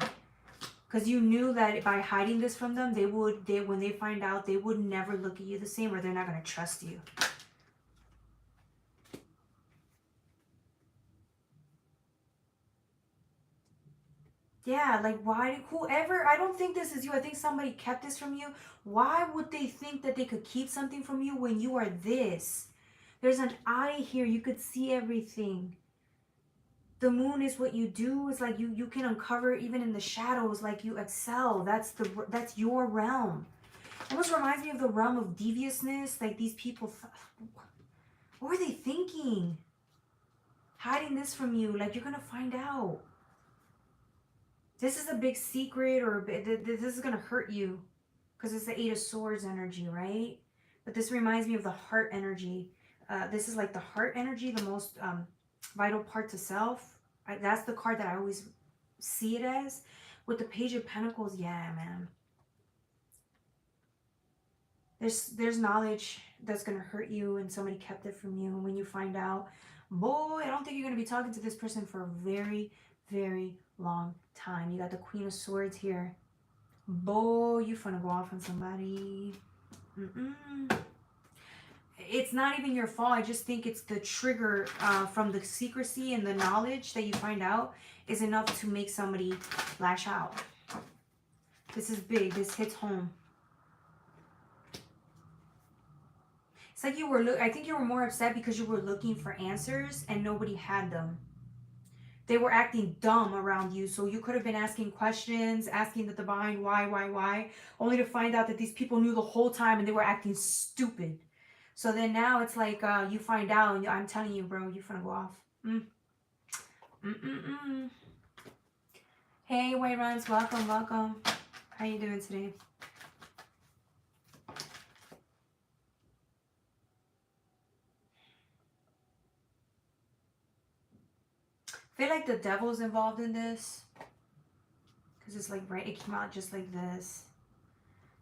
Because you knew that by hiding this from them, when they find out, they would never look at you the same, or they're not going to trust you. Yeah, like why, whoever, I don't think this is you. I think somebody kept this from you. Why would they think that they could keep something from you when you are this? There's an eye here. You could see everything. The Moon is what you do. It's like you can uncover even in the shadows, like you excel. That's your realm. Almost reminds me of the realm of deviousness. Like these people, what were they thinking? Hiding this from you, like you're going to find out. This is a big secret, or this is going to hurt you because it's the Eight of Swords energy, right? But this reminds me of the heart energy. This is like the heart energy, the most vital part to self. That's the card that I always see it as. With the Page of Pentacles, yeah, man. There's knowledge that's going to hurt you and somebody kept it from you. And when you find out, boy, I don't think you're going to be talking to this person for a very, very long time. You got the Queen of Swords here. Boy, you finna go off on somebody. It's not even your fault. I just think it's the trigger from the secrecy and the knowledge that you find out is enough to make somebody lash out. This is big. This hits home. It's like you were, I think you were more upset because you were looking for answers and nobody had them. They were acting dumb around you, so you could have been asking questions, asking the divine why, only to find out that these people knew the whole time and they were acting stupid. So then now it's like you find out, and I'm telling you, bro, you're gonna go off. Hey, White Runs, welcome, welcome. How you doing today? I feel like the devil's involved in this. Because it's like, right, it came out just like this.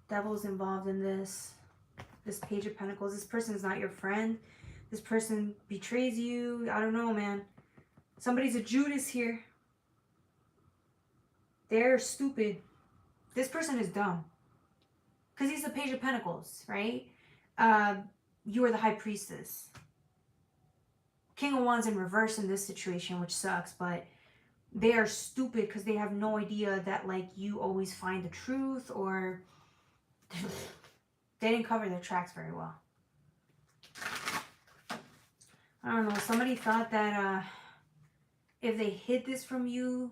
Devil's involved in this. This Page of Pentacles. This person's not your friend. This person betrays you. I don't know, man. Somebody's a Judas here. They're stupid. This person is dumb. Because he's the Page of Pentacles, right? You are the High Priestess. King of Wands in reverse in this situation, which sucks, but they are stupid because they have no idea that, like, you always find the truth, or they didn't cover their tracks very well. I don't know. Somebody thought that if they hid this from you,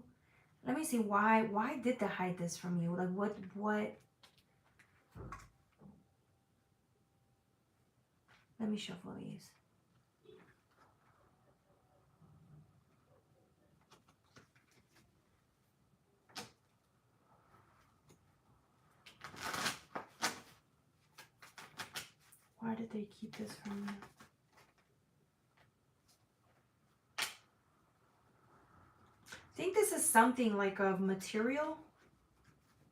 let me see, why did they hide this from you? Like, what? Let me shuffle these. Why did they keep this from you? I think this is something like of material.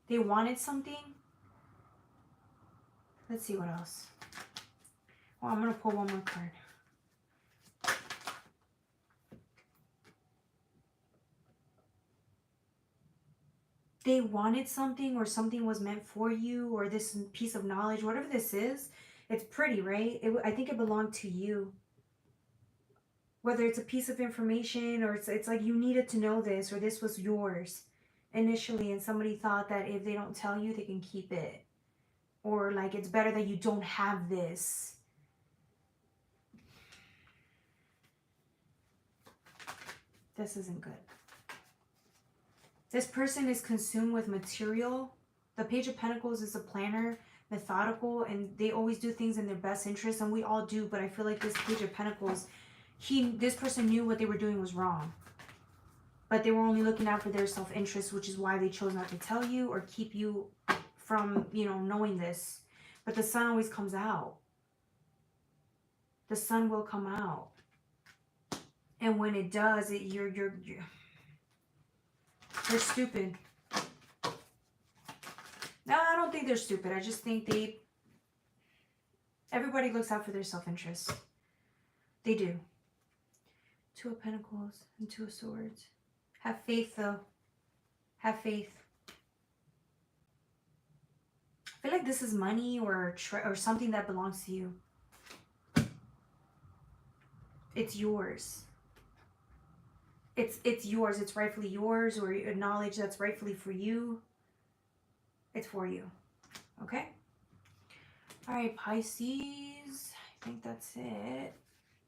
They wanted something. Let's see what else. Well, I'm going to pull one more card. They wanted something, or something was meant for you, or this piece of knowledge, whatever this is. It's pretty, right? I think it belonged to you. Whether it's a piece of information, or it's like you needed to know this, or this was yours initially, and somebody thought that if they don't tell you, they can keep it. Or like, it's better that you don't have this. This isn't good. This person is consumed with material. The Page of Pentacles is a planner, methodical, and they always do things in their best interest, and we all do, but I feel like this Page of Pentacles, this person knew what they were doing was wrong. But they were only looking out for their self-interest, which is why they chose not to tell you or keep you from, you know, knowing this. But the sun always comes out. The sun will come out. And when it does, they're stupid. No, I don't think they're stupid. I just think everybody looks out for their self-interest. They do. Two of Pentacles and Two of Swords. Have faith, though. Have faith. I feel like this is money or something that belongs to you. It's yours. It's yours. It's rightfully yours, or a knowledge that's rightfully for you. It's for you. Okay? All right, Pisces. I think that's it.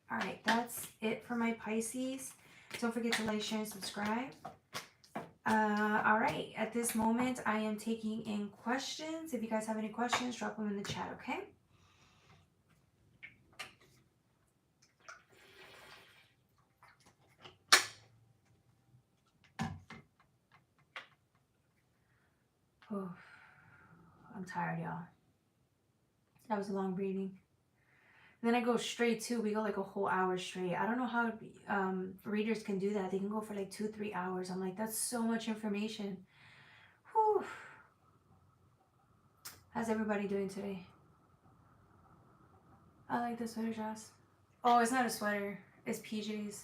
All right, that's it for my Pisces. Don't forget to like, share, and subscribe. All right, at this moment, I am taking in questions. If you guys have any questions, drop them in the chat, okay? Oh, I'm tired, y'all. That was a long reading. And then I go straight too. We go like a whole hour straight. I don't know how readers can do that. They can go for like 2-3 hours. I'm like, that's so much information. Whew. How's everybody doing today? I like the sweater, Joss. Oh, it's not a sweater. It's PJs.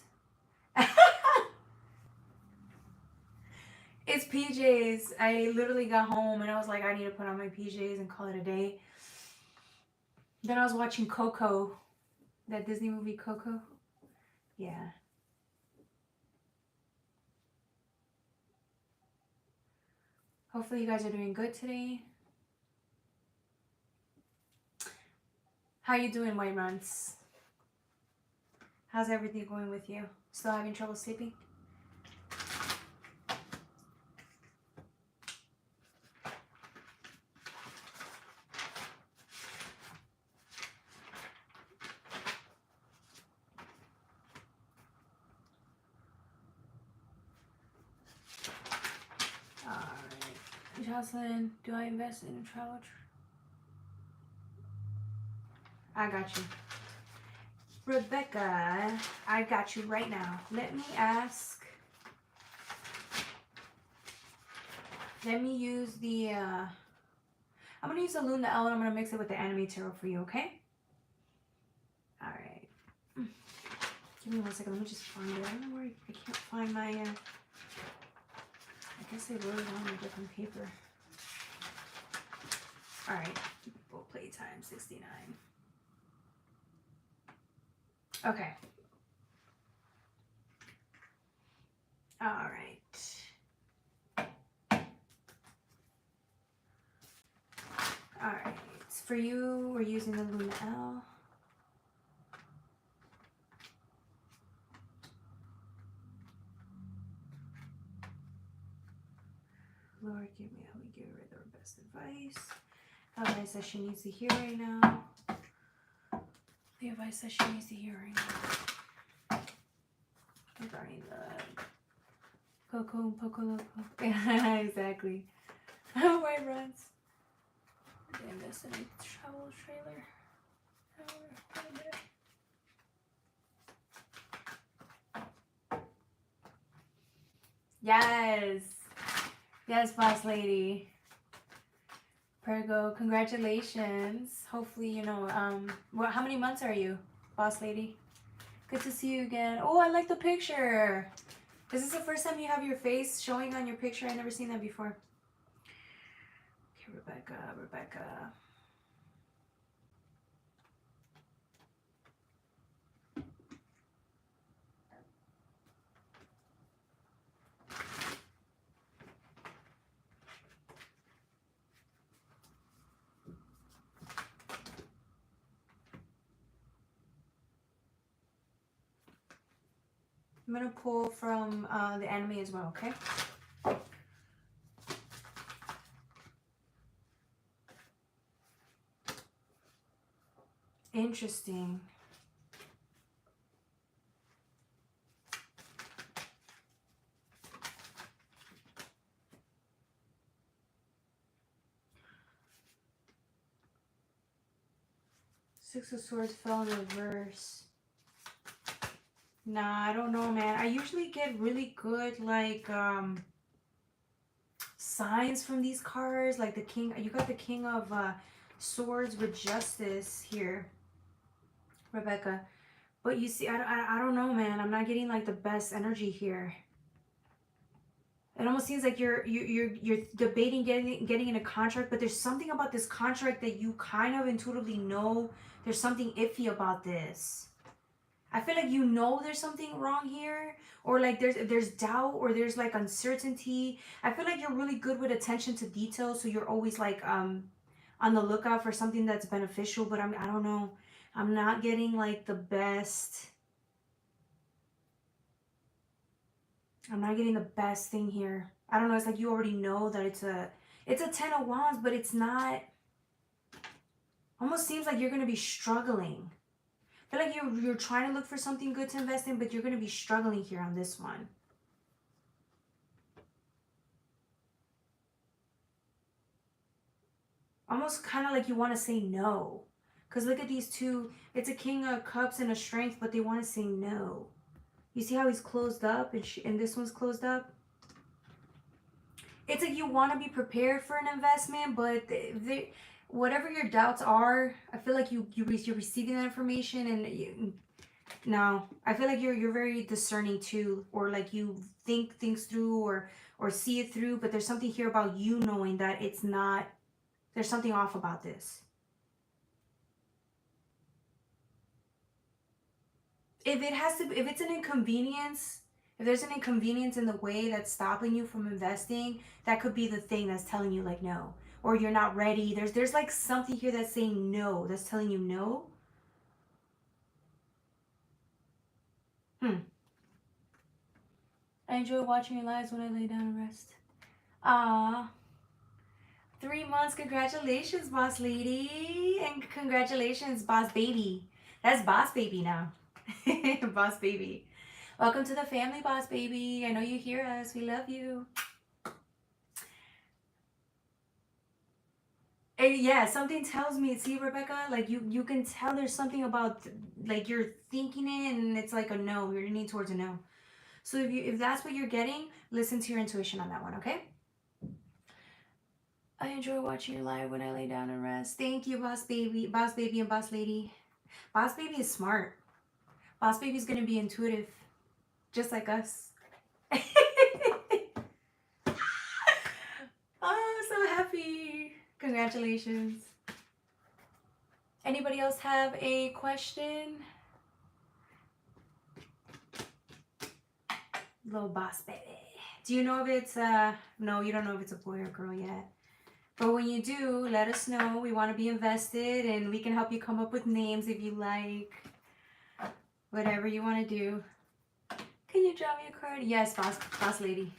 It's PJs. I literally got home and I was like, I need to put on my PJs and call it a day. Then I was watching Coco. That Disney movie, Coco. Yeah. Hopefully you guys are doing good today. How you doing, White Runs? How's everything going with you? Still having trouble sleeping? Alright. Jocelyn, do I invest in a travel? I got you. Rebecca, I got you right now. Let me ask. Let me use the, I'm going to use the Luna L and I'm going to mix it with the Anime Tarot for you, okay? Alright. Give me 1 second. Let me just find it. I don't know where I can't find my, I guess they wrote it on a different paper. Alright. Playtime 69. Okay. All right. All right. For you, we're using the Luna L. Lord, give me, help me give her the best advice. Advice that she needs to hear right now. The advice that she needs to hear right now. Regarding the Coco Poco Loco. Yeah, exactly. White Runs. Did I miss any travel trailer? Yes. Yes, boss lady. Virgo, congratulations. Hopefully, you know, how many months are you, boss lady? Good to see you again. Oh, I like the picture. Is this the first time you have your face showing on your picture? I've never seen that before. Okay, Rebecca. I'm going to pull from the anime as well, okay? Interesting. Six of Swords fell in reverse. Nah, I don't know, man. I usually get really good, like, signs from these cards. Like the King, you got the King of Swords with Justice here, Rebecca. But you see, I don't know, man. I'm not getting, like, the best energy here. It almost seems like you're debating getting in a contract, but there's something about this contract that you kind of intuitively know there's something iffy about this. I feel like you know there's something wrong here, or like there's doubt, or there's like uncertainty. I feel like you're really good with attention to detail, so you're always like on the lookout for something that's beneficial. But I don't know. I'm not getting like the best. I'm not getting the best thing here. I don't know. It's like you already know that it's a 10 of Wands, but it's not. Almost seems like you're gonna be struggling. I feel like you're trying to look for something good to invest in, but you're going to be struggling here on this one. almost kind of like you want to say no. Because look at these two. It's a King of Cups and a Strength, but they want to say no. You see how he's closed up and this one's closed up? It's like you want to be prepared for an investment, but whatever your doubts are, I feel like you're receiving that information and no, I feel like you're very discerning too, or like you think things through or see it through, but there's something here about you knowing that it's not, there's something off about this. If it's an inconvenience, if there's an inconvenience in the way that's stopping you from investing, that could be the thing that's telling you like no, or you're not ready. There's like something here that's saying no, that's telling you no. I enjoy watching your lives when I lay down and rest. Ah, 3 months. Congratulations, boss lady, and congratulations, boss baby. That's boss baby now. Boss baby. Welcome to the family, boss baby. I know you hear us. We love you. And yeah, something tells me, see, Rebecca, like you can tell there's something about, like you're thinking it and it's like a no. You're leaning towards a no. So if that's what you're getting, listen to your intuition on that one, okay? I enjoy watching you live when I lay down and rest. Thank you, boss baby and boss lady. Boss baby is smart. Boss baby's gonna be intuitive, just like us. Oh, so happy. Congratulations. Anybody else have a question? Little boss baby. Do you know if it's no, you don't know if it's a boy or girl yet. But when you do, let us know. We want to be invested and we can help you come up with names if you like. Whatever you want to do. Can you draw me a card? Yes, boss lady.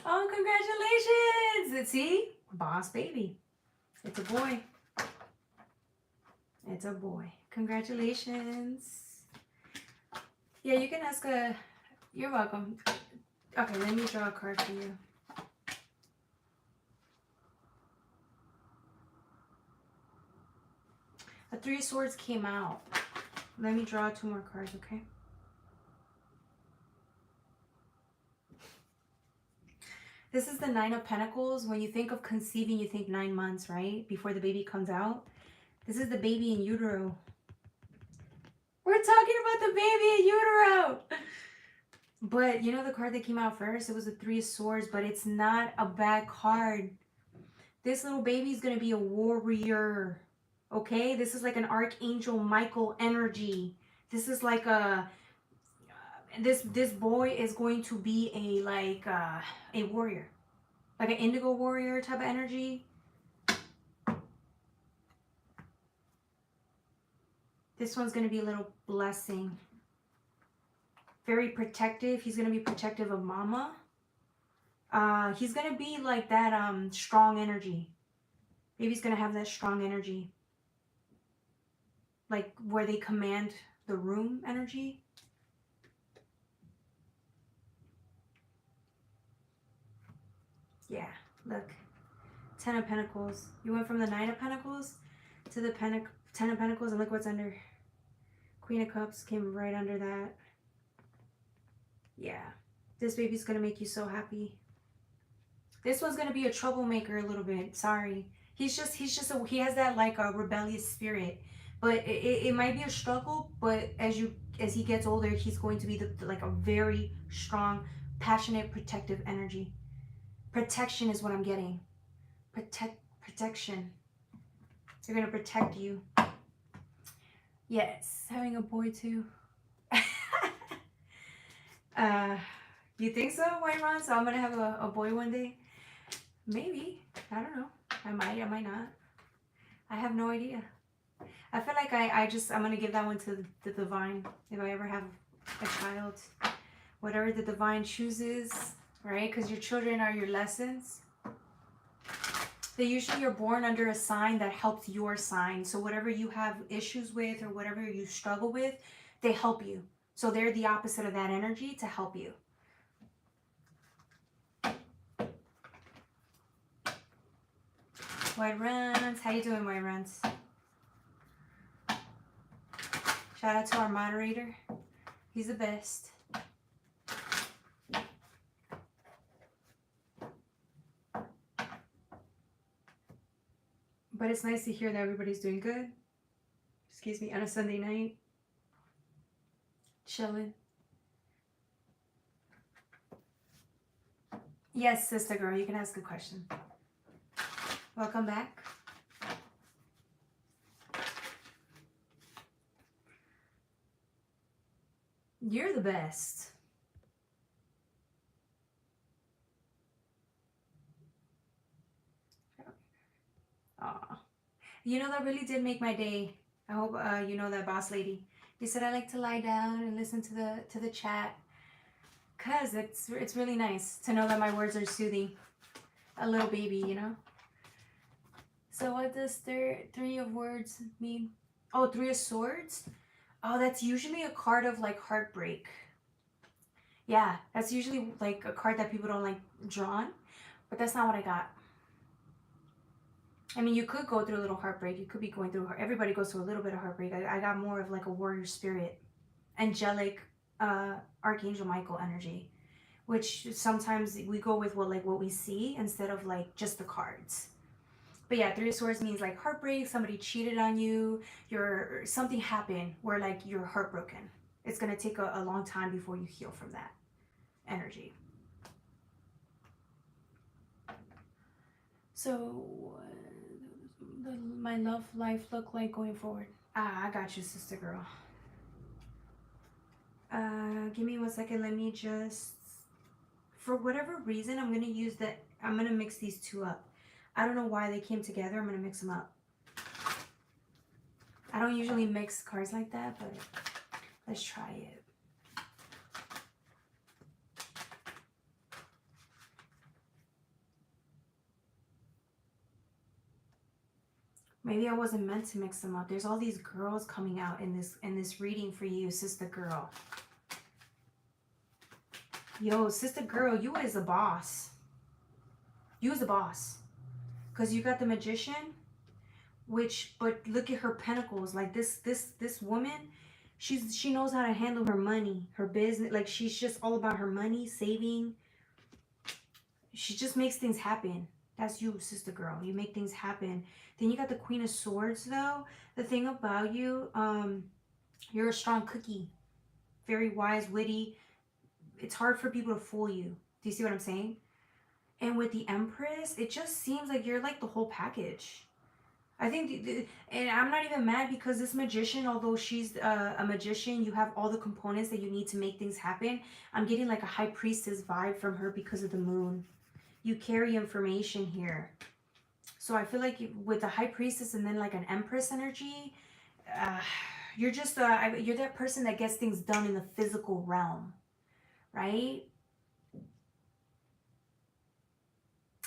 Oh, congratulations! See? Boss baby. It's a boy. It's a boy. Congratulations. Yeah, you can ask a... You're welcome. Okay, let me draw a card for you. A 3 of Swords came out. Let me draw 2 more cards, okay? This is the 9 of Pentacles. When you think of conceiving, you think 9 months, right? Before the baby comes out. This is the baby in utero. We're talking about the baby in utero! But you know the card that came out first? It was the 3 of Swords, but it's not a bad card. This little baby is going to be a warrior. Okay? This is like an Archangel Michael energy. This is like a... This boy is going to be a warrior. Like an indigo warrior type of energy. This one's going to be a little blessing. Very protective. He's going to be protective of mama. He's going to be like that strong energy. Baby's going to have that strong energy. Like where they command the room energy. Yeah, look. 10 of Pentacles. You went from the 9 of Pentacles to the 10 of Pentacles, and look what's under. Queen of Cups came right under that. Yeah. This baby's going to make you so happy. This one's going to be a troublemaker a little bit. Sorry. He has that like a rebellious spirit. But it might be a struggle, but as he gets older, he's going to be like a very strong, passionate, protective energy. Protection is what I'm getting. Protection. They're going to protect you. Yes, having a boy too. You think so, White Ron? So I'm going to have a boy one day? Maybe. I don't know. I might not. I have no idea. I feel like I'm going to give that one to the divine. If I ever have a child. Whatever the divine chooses, right? Because your children are your lessons. You're born under a sign that helps your sign. So whatever you have issues with or whatever you struggle with, they help you. So they're the opposite of that energy to help you. White Runs. How you doing, White Runs? Shout out to our moderator. He's the best. But it's nice to hear that everybody's doing good. Excuse me, on a Sunday night. Chilling. Yes, sister girl, you can ask a question. Welcome back. You're the best. Aw. You know, that really did make my day. I hope you know that, boss lady. You said I like to lie down and listen to the chat. Cause it's really nice to know that my words are soothing a little baby, you know. So what does three of words mean? Oh, Three of Swords. Oh, that's usually a card of like heartbreak. Yeah, that's usually like a card that people don't like drawn, but that's not what I got. I mean, you could go through a little heartbreak. You could be going through, everybody goes through a little bit of heartbreak. I got more of like a warrior spirit, angelic, Archangel Michael energy, which sometimes we go with what we see instead of like just the cards. But yeah, Three of Swords means like heartbreak, somebody cheated on you, something happened where like you're heartbroken. It's going to take a long time before you heal from that energy. So my love life look like going forward? I got you, sister girl. Give me 1 second. Let me just, for whatever reason, I'm gonna mix these two up. I don't know why they came together. I'm gonna mix them up. I don't usually mix cards like that, but let's try it. Maybe I wasn't meant to mix them up. There's all these girls coming out in this reading for you, sister girl. Yo, sister girl, you is a boss. You is a boss. Because you got the Magician, but look at her pentacles. Like this woman, she knows how to handle her money, her business. Like she's just all about her money, saving. She just makes things happen. That's you, sister girl. You make things happen. Then you got the Queen of Swords, though. The thing about you, you're a strong cookie. Very wise, witty. It's hard for people to fool you. Do you see what I'm saying? And with the Empress, it just seems like you're like the whole package. I think, and I'm not even mad because this Magician, although she's a magician, you have all the components that you need to make things happen. I'm getting like a High Priestess vibe from her because of the moon. You carry information here. So I feel like with the High Priestess and then like an Empress energy, you're just, you're that person that gets things done in the physical realm, right?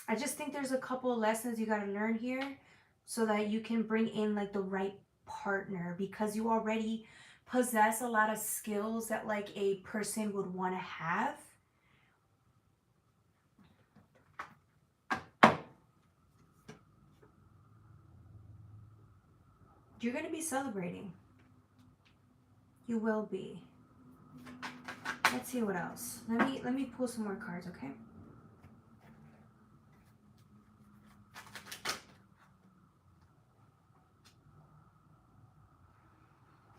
I just think there's a couple of lessons you got to learn here so that you can bring in like the right partner, because you already possess a lot of skills that like a person would want to have. You're going to be celebrating. You will be. Let's see what else. Let me pull some more cards, okay?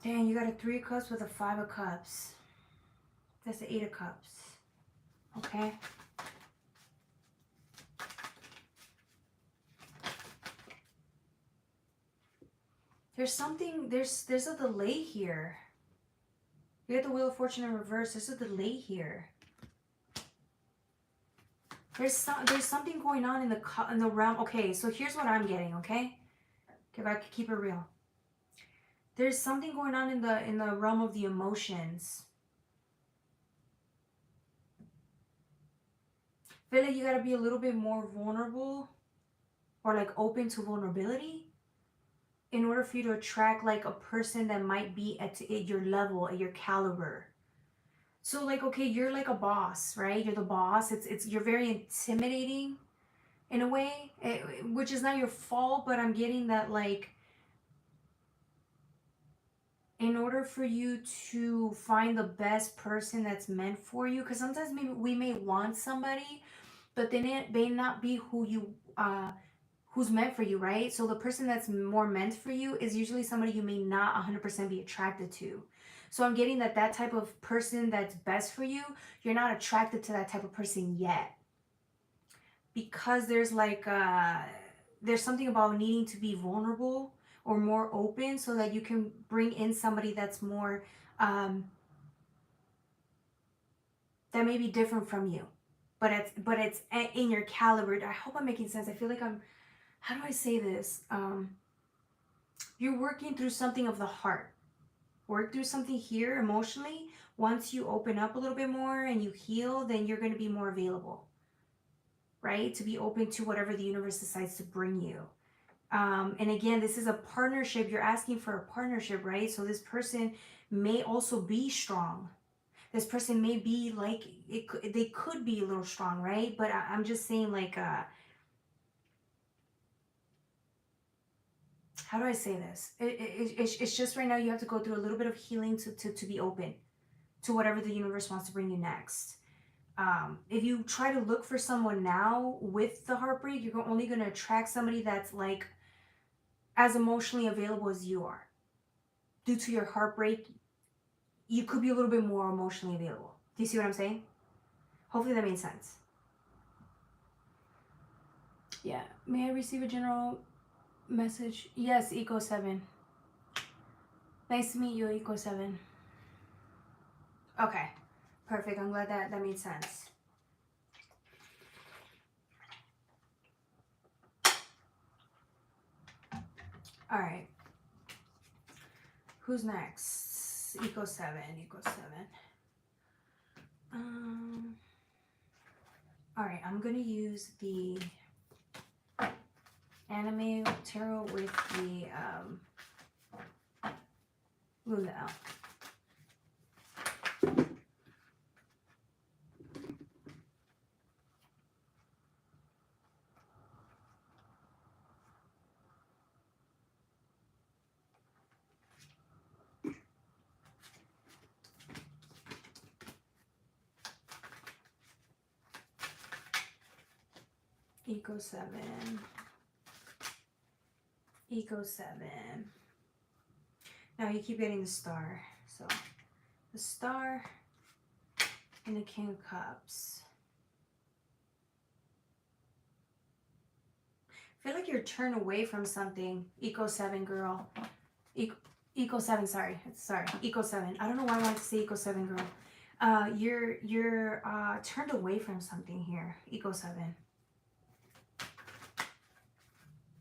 Dang, you got a 3 of Cups with a 5 of Cups. That's the 8 of Cups. Okay. There's something, there's a delay here. You get the Wheel of Fortune in reverse. There's a delay here. There's something going on in the realm. Okay, so here's what I'm getting, okay? If I could keep it real. There's something going on in the realm of the emotions. I feel like you gotta be a little bit more vulnerable or like open to vulnerability in order for you to attract like a person that might be at your level, at your caliber. So like, okay, you're like a boss, right? You're the boss. You're very intimidating in a way, which is not your fault, but I'm getting that, like, in order for you to find the best person that's meant for you, because sometimes maybe we may want somebody, but then it may not be who's meant for you, right? So the person that's more meant for you is usually somebody you may not 100% be attracted to. So I'm getting that that type of person that's best for you, you're not attracted to that type of person yet, because there's like there's something about needing to be vulnerable or more open so that you can bring in somebody that's more that may be different from you, but it's in your caliber. I hope I'm making sense. I feel like I'm, how do I say this, you're working through something of the heart. Work through something here emotionally. Once you open up a little bit more and you heal, then you're going to be more available, right, to be open to whatever the universe decides to bring you. And again, this is a partnership. You're asking for a partnership, right? So this person may also be strong. This person may be like, they could be a little strong, right? But I'm just saying, like, how do I say this? It's just right now you have to go through a little bit of healing to be open to whatever the universe wants to bring you next. If you try to look for someone now with the heartbreak, you're only going to attract somebody that's like as emotionally available as you are. Due to your heartbreak, you could be a little bit more emotionally available. Do you see what I'm saying? Hopefully that made sense. Yeah. May I receive a general message? Yes, Eco7. Nice to meet you, Eco7. Okay. Perfect. I'm glad that made sense. All right. Who's next? Eco7. Eco7. All right. I'm going to use the anime tarot with the Luna. Eco7. Eco7. Now you keep getting the star. So the star and the King of Cups. I feel like you're turned away from something, Eco7 girl. Eco7, sorry, Eco7. I don't know why I wanted to say Eco7 girl. You're turned away from something here, Eco7.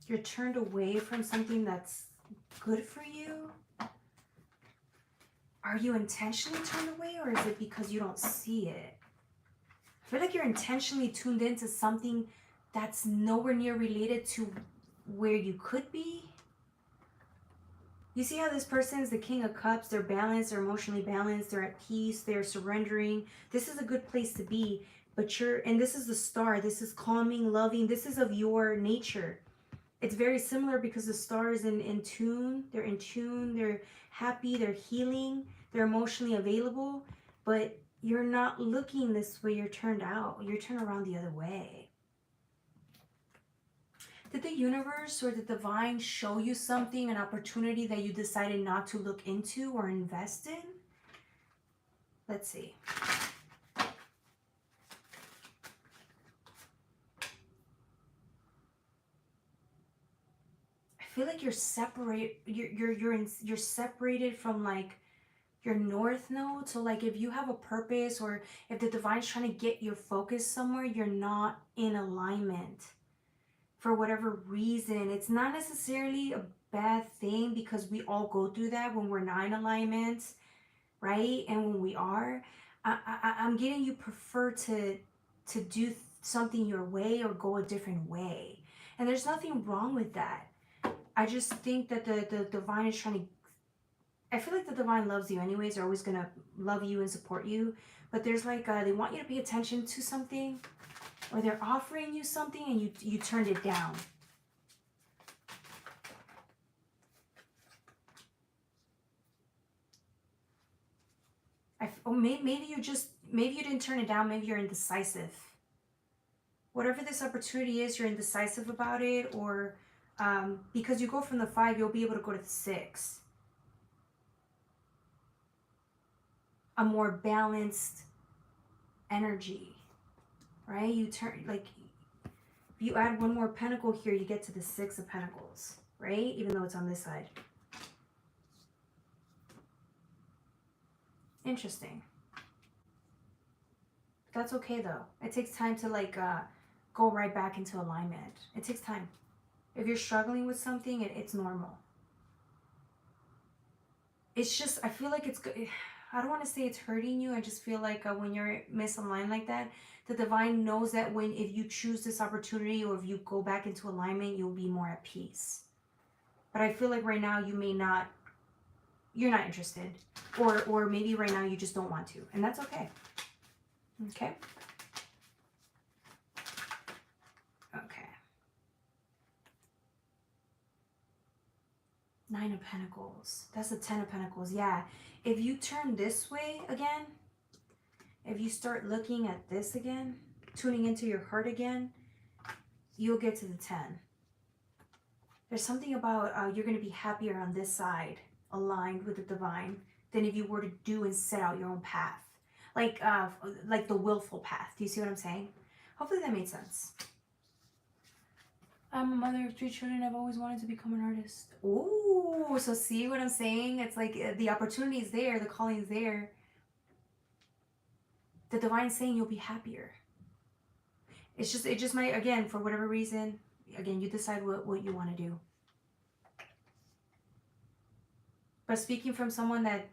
You're turned away from something that's good for you. Are you intentionally turned away, or is it because you don't see it? I feel like you're intentionally tuned into something that's nowhere near related to where you could be. You see how this person is the King of Cups? They're balanced, they're emotionally balanced, they're at peace, they're surrendering. This is a good place to be, but and this is the star. This is calming, loving. This is of your nature. It's very similar because the star is in tune. They're in tune, they're happy, they're healing, they're emotionally available, but you're not looking this way. You're turned out. You're turned around the other way. Did the universe or the divine show you something, an opportunity that you decided not to look into or invest in? Let's see. I feel like you're you're separated from like your north node. So like if you have a purpose or if the divine's trying to get your focus somewhere, you're not in alignment for whatever reason. It's not necessarily a bad thing because we all go through that when we're not in alignment, right? And when we are, I'm getting you prefer to do something your way or go a different way. And there's nothing wrong with that. I just think that the divine is trying to, I feel like the divine loves you anyways. They're always going to love you and support you. But there's like, they want you to pay attention to something. Or they're offering you something and you turned it down. Or maybe you didn't turn it down. Maybe you're indecisive. Whatever this opportunity is, you're indecisive about it, or because you go from the 5, you'll be able to go to the 6. A more balanced energy, right? You turn, like, if you add one more pentacle here, you get to the 6 of Pentacles, right? Even though it's on this side. Interesting. That's okay though. It takes time to like go right back into alignment. It takes time. If you're struggling with something, it's normal. It's just, I feel like it's good. I don't want to say it's hurting you. I just feel like when you're misaligned like that, the divine knows that if you choose this opportunity or if you go back into alignment, you'll be more at peace. But I feel like right now you're not interested. Or maybe right now you just don't want to. And that's okay. Okay. Okay. 9 of Pentacles. That's the 10 of Pentacles. Yeah. If you turn this way again, if you start looking at this again, tuning into your heart again, you'll get to the 10. There's something about you're going to be happier on this side, aligned with the divine, than if you were to do and set out your own path. Like the willful path. Do you see what I'm saying? Hopefully that made sense. I'm a mother of 3 children. I've always wanted to become an artist. Ooh, so see what I'm saying? It's like the opportunity is there. The calling is there. The divine's saying you'll be happier. It just might, again, for whatever reason, again, you decide what you want to do. But speaking from someone that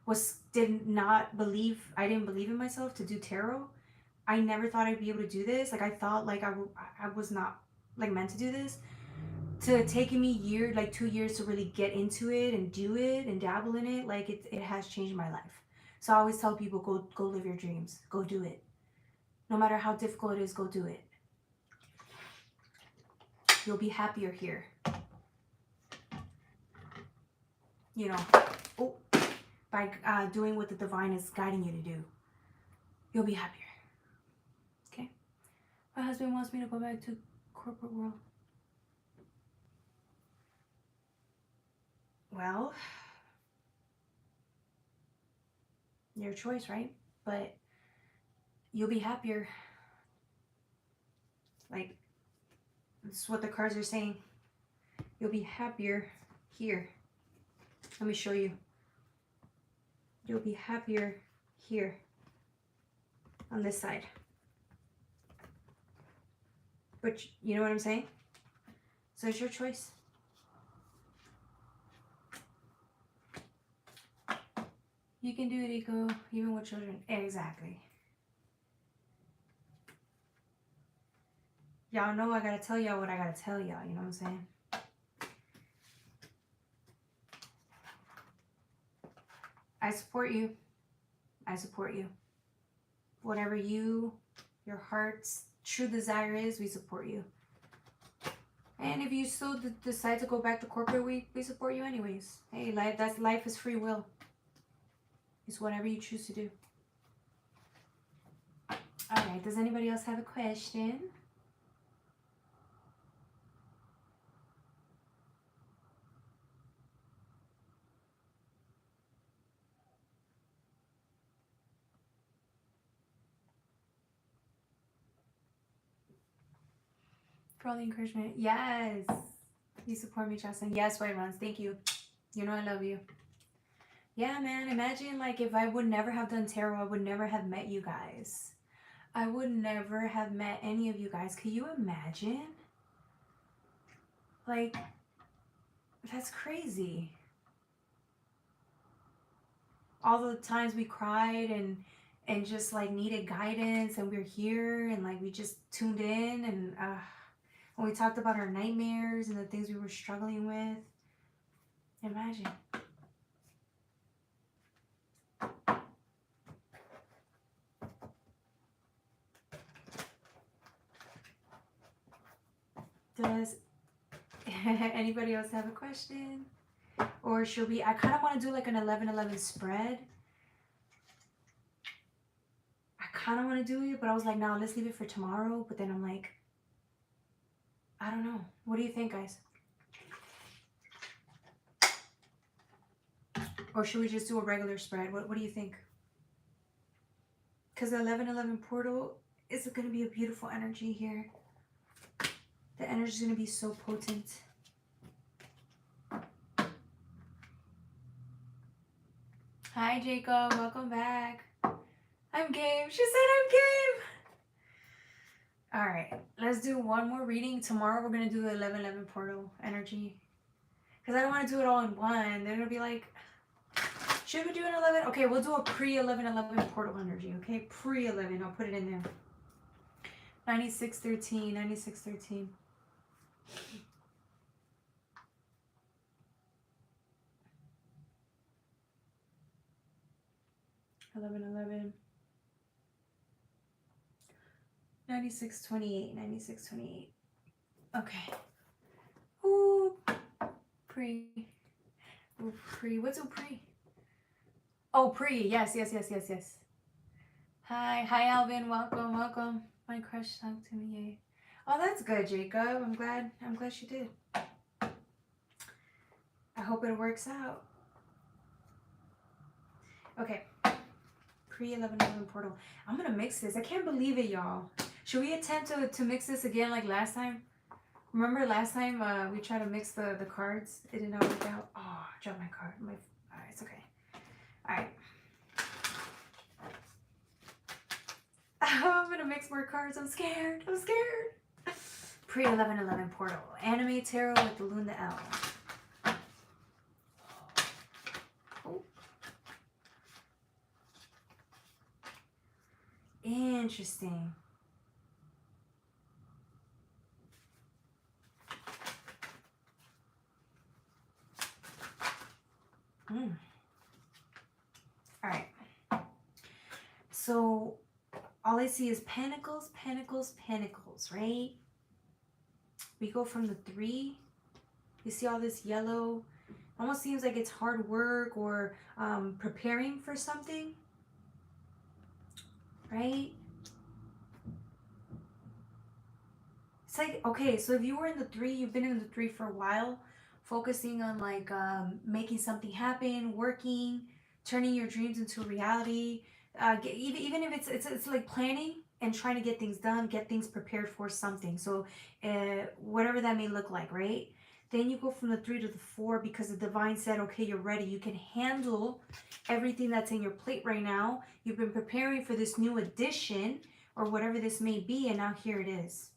I didn't believe in myself to do tarot. I never thought I'd be able to do this. Like I thought like I was not like meant to do this. To taking me 2 years to really get into it and do it and dabble in it, like it has changed my life. So I always tell people, go live your dreams. Go do it. No matter how difficult it is, go do it. You'll be happier here. You know, by doing what the divine is guiding you to do. You'll be happier. Okay? My husband wants me to go back to corporate world. Well, your choice, right? But you'll be happier. Like, that's what the cards are saying. You'll be happier here. Let me show you. You'll be happier here on this side. But you know what I'm saying? So it's your choice. You can do it, Eco, even with children. Exactly. Y'all know I gotta tell y'all what I gotta tell y'all. You know what I'm saying? I support you. I support you. Whatever your heart's true desire is, we support you. And if you still decide to go back to corporate, we support you anyways. Hey, life is free will. It's whatever you choose to do. Alright, does anybody else have a question? For all the encouragement. Yes. You support me, Justin. Yes, White Runs. Thank you. You know I love you. Yeah, man. Imagine like if I would never have done tarot, I would never have met you guys. I would never have met any of you guys. Can you imagine? Like, that's crazy. All the times we cried and just like needed guidance, and we're here and like we just tuned in and when we talked about our nightmares and the things we were struggling with. Imagine. Anybody else have a question? Or should we, I kind of want to do like an 11-11 spread. I kind of want to do it, but I was like, no, let's leave it for tomorrow. But then I'm like, I don't know. What do you think, guys? Or should we just do a regular spread? What do you think? Because the 11-11 portal is going to be a beautiful energy here. The energy is going to be so potent. Hi, Jacob. Welcome back. I'm game. She said I'm game. All right. Let's do one more reading. Tomorrow we're going to do the 11-11 portal energy. Because I don't want to do it all in one. They're going to be like, should we do an 11? Okay, we'll do a pre-11-11 portal energy. Okay, pre-11. I'll put it in there. 9613, 9613. (11-11) 9628, 9628. Okay. Ooh, pre. Ooh, pre. What's a pre? Oh, pre. Yes, yes, yes, yes, yes. Hi, Alvin. Welcome, welcome. My crush talked to me. Yay. Oh, that's good, Jacob. I'm glad she did. I hope it works out. Okay. Pre-11-11 portal. I'm gonna mix this. I can't believe it, y'all. Should we attempt to mix this again like last time? Remember last time we tried to mix the cards? It did not work out. Oh, I dropped my card. Alright, it's okay. Alright. I'm gonna mix more cards. I'm scared. I'm scared. Pre-11-11 portal. Anime tarot with the Loon the L. Oh. Interesting. All right. So all I see is pentacles, pentacles, pentacles, right? We go from the 3. You see all this yellow? Almost seems like it's hard work or preparing for something, right? It's like, okay, so if you were in the 3, you've been in the 3 for a while, focusing on like making something happen, working, turning your dreams into reality. Even if it's like planning and trying to get things done, get things prepared for something. So whatever that may look like, right? Then you go from the 3 to the 4 because the divine said, okay, you're ready. You can handle everything that's in your plate right now. You've been preparing for this new addition or whatever this may be, and now here it is.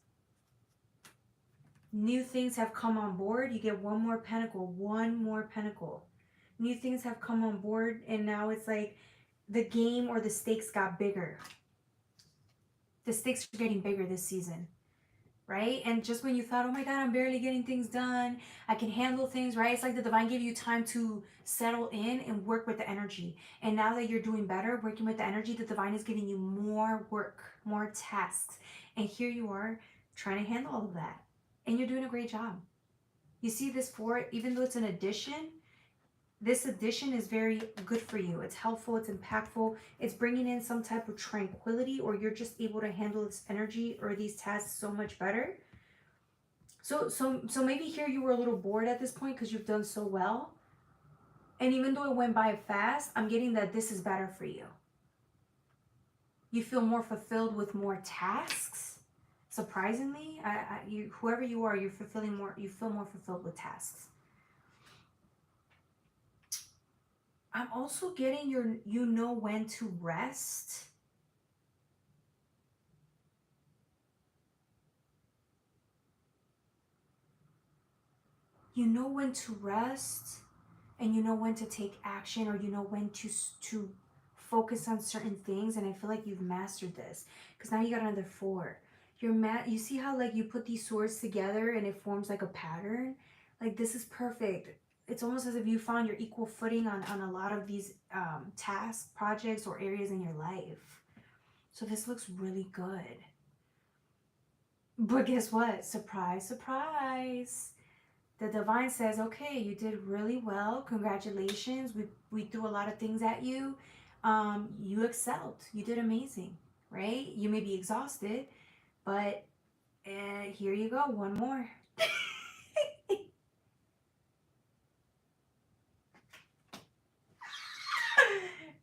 New things have come on board. You get one more pentacle, one more pentacle. New things have come on board, and now it's like the game or the stakes got bigger. The stakes are getting bigger this season, right? And just when you thought, oh my God, I'm barely getting things done, I can handle things, right? It's like the divine gave you time to settle in and work with the energy. And now that you're doing better, working with the energy, the divine is giving you more work, more tasks. And here you are trying to handle all of that. And you're doing a great job. You see this 4, even though it's an addition, this addition is very good for you. It's helpful, it's impactful, it's bringing in some type of tranquility, or you're just able to handle this energy or these tasks so much better. So maybe here you were a little bored at this point because you've done so well. And even though it went by fast, I'm getting that this is better for you. You feel more fulfilled with more tasks. Surprisingly, whoever you are, you feel more fulfilled with tasks. I'm also getting you know when to rest. You know when to rest, and you know when to take action, or you know when to focus on certain things. And I feel like you've mastered this because now you got another 4. You see how like you put these swords together and it forms like a pattern? Like this is perfect. It's almost as if you found your equal footing on a lot of these tasks, projects, or areas in your life. So this looks really good. But guess what? Surprise, surprise. The divine says, okay, you did really well. Congratulations. We threw a lot of things at you. You excelled. You did amazing, right? You may be exhausted, but here you go. One more.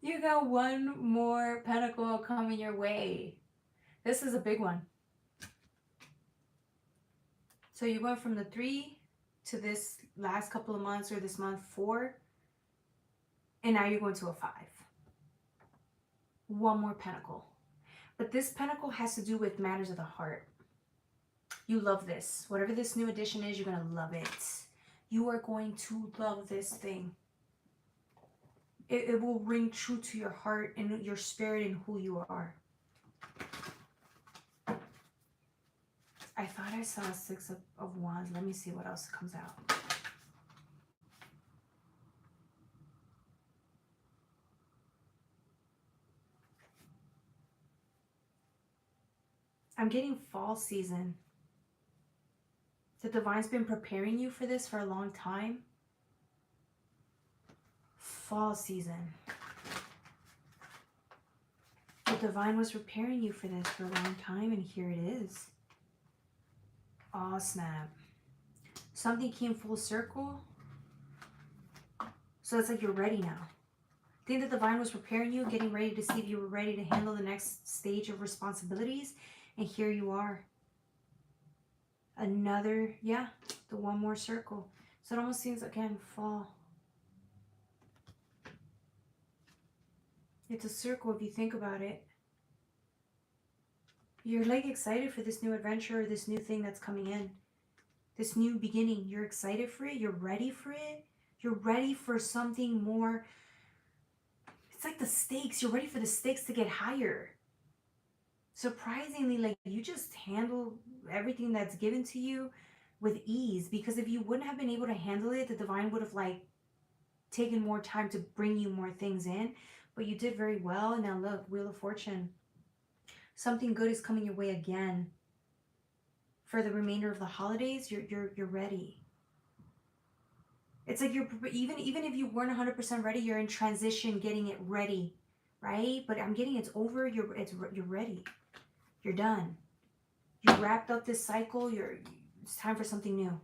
You got one more pentacle coming your way. This is a big one. So you went from the 3 to this last couple of months, or this month 4, and now you're going to a 5. One more pentacle. But this pentacle has to do with matters of the heart. You love this. Whatever this new addition is, you're going to love it. You are going to love this thing. It will ring true to your heart and your spirit and who you are. I thought I saw a 6 of Wands. Let me see what else comes out. I'm getting fall season. The divine's been preparing you for this for a long time. Fall season. The divine was preparing you for this for a long time, and here it is. Oh, snap. Something came full circle. So it's like you're ready now. I think the divine was preparing you, getting ready to see if you were ready to handle the next stage of responsibilities. And here you are. Another, yeah, the one more circle. So it almost seems, again, fall. It's a circle if you think about it. You're like excited for this new adventure, or this new thing that's coming in. This new beginning. You're excited for it. You're ready for it. You're ready for something more. It's like the stakes. You're ready for the stakes to get higher. Surprisingly, like, you just handle everything that's given to you with ease. Because if you wouldn't have been able to handle it, the divine would have like taken more time to bring you more things in. But you did very well. And now look, Wheel of Fortune. Something good is coming your way again. For the remainder of the holidays, you're ready. It's like you're even if you weren't 100% ready, you're in transition, getting it ready, right? But I'm getting it's over. You're ready. You're done. You wrapped up this cycle. It's time for something new.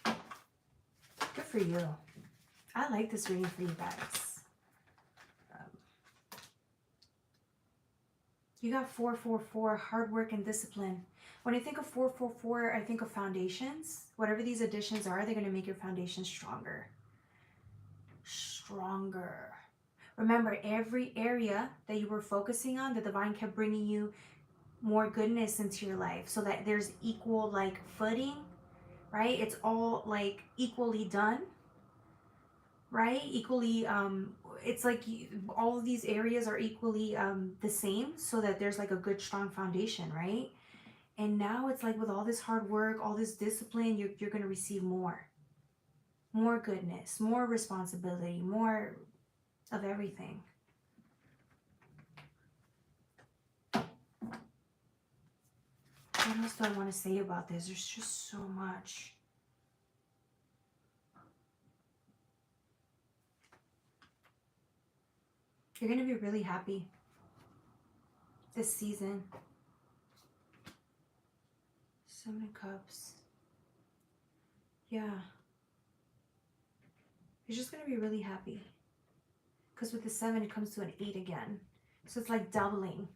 Good for you. I like this reading for you guys. You got 444, hard work and discipline. When I think of 444, I think of foundations. Whatever these additions are, they're going to make your foundation stronger. Stronger. Remember, every area that you were focusing on, the divine kept bringing you more goodness into your life, so that there's equal like footing, right? It's all like equally done, right? Equally, it's like all of these areas are equally the same, so that there's like a good strong foundation, right? And now it's like with all this hard work, all this discipline, you're going to receive more goodness, more responsibility, more of everything. What else do I want to say about this? There's just so much. You're going to be really happy this season. 7 of Cups. Yeah. You're just going to be really happy. Because with the 7, it comes to an 8 again. So it's like doubling.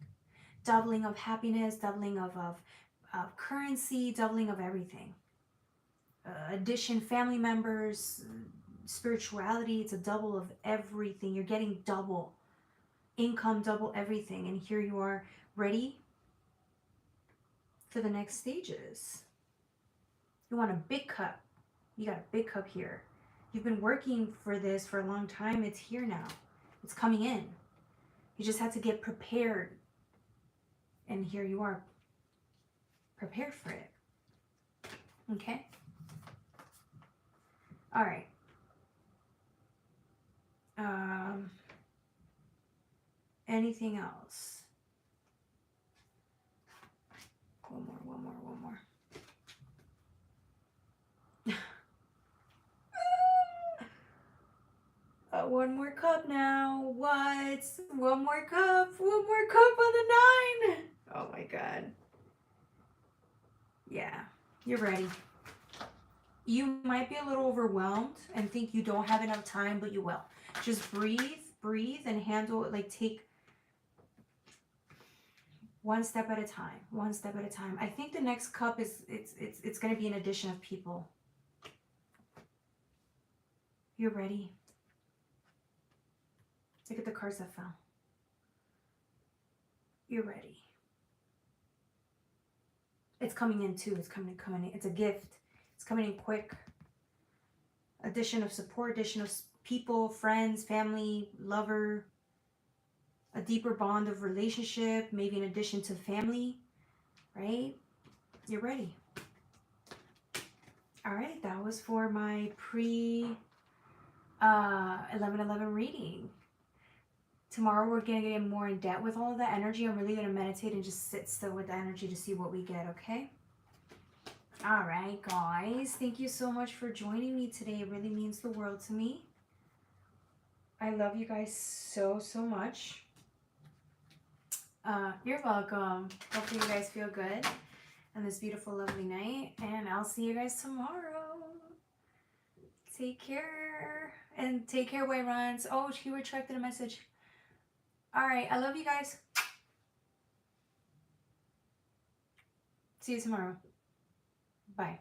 Doubling of happiness, doubling of currency, doubling of everything. Addition, family members, spirituality. It's a double of everything. You're getting double income, double everything. And here you are, ready for the next stages. You want a big cup. You got a big cup here. You've been working for this for a long time. It's here now. It's coming in. You just had to get prepared. And here you are, prepared for it. Okay? All right. Anything else? One more. one more cup now. What? One more cup. One more cup on the 9. Oh my God. Yeah, you're ready. You might be a little overwhelmed and think you don't have enough time, but you will. Just breathe and handle it. Like, take one step at a time. One step at a time. I think the next cup is it's going to be an addition of people. You're ready. Look at the cards that fell. You're ready. It's coming in too. It's coming in. It's a gift. It's coming in quick. Addition of support, addition of people, friends, family, lover, a deeper bond of relationship, maybe in addition to family, right? You're ready. All right, that was for my pre 11/11 reading. Tomorrow we're going to get more in depth with all of that energy. I'm really going to meditate and just sit still with the energy to see what we get, okay? All right, guys. Thank you so much for joining me today. It really means the world to me. I love you guys so, so much. You're welcome. Hopefully you guys feel good on this beautiful, lovely night. And I'll see you guys tomorrow. Take care. And take care, White Runs. Oh, she retracted a message. All right. I love you guys. See you tomorrow. Bye.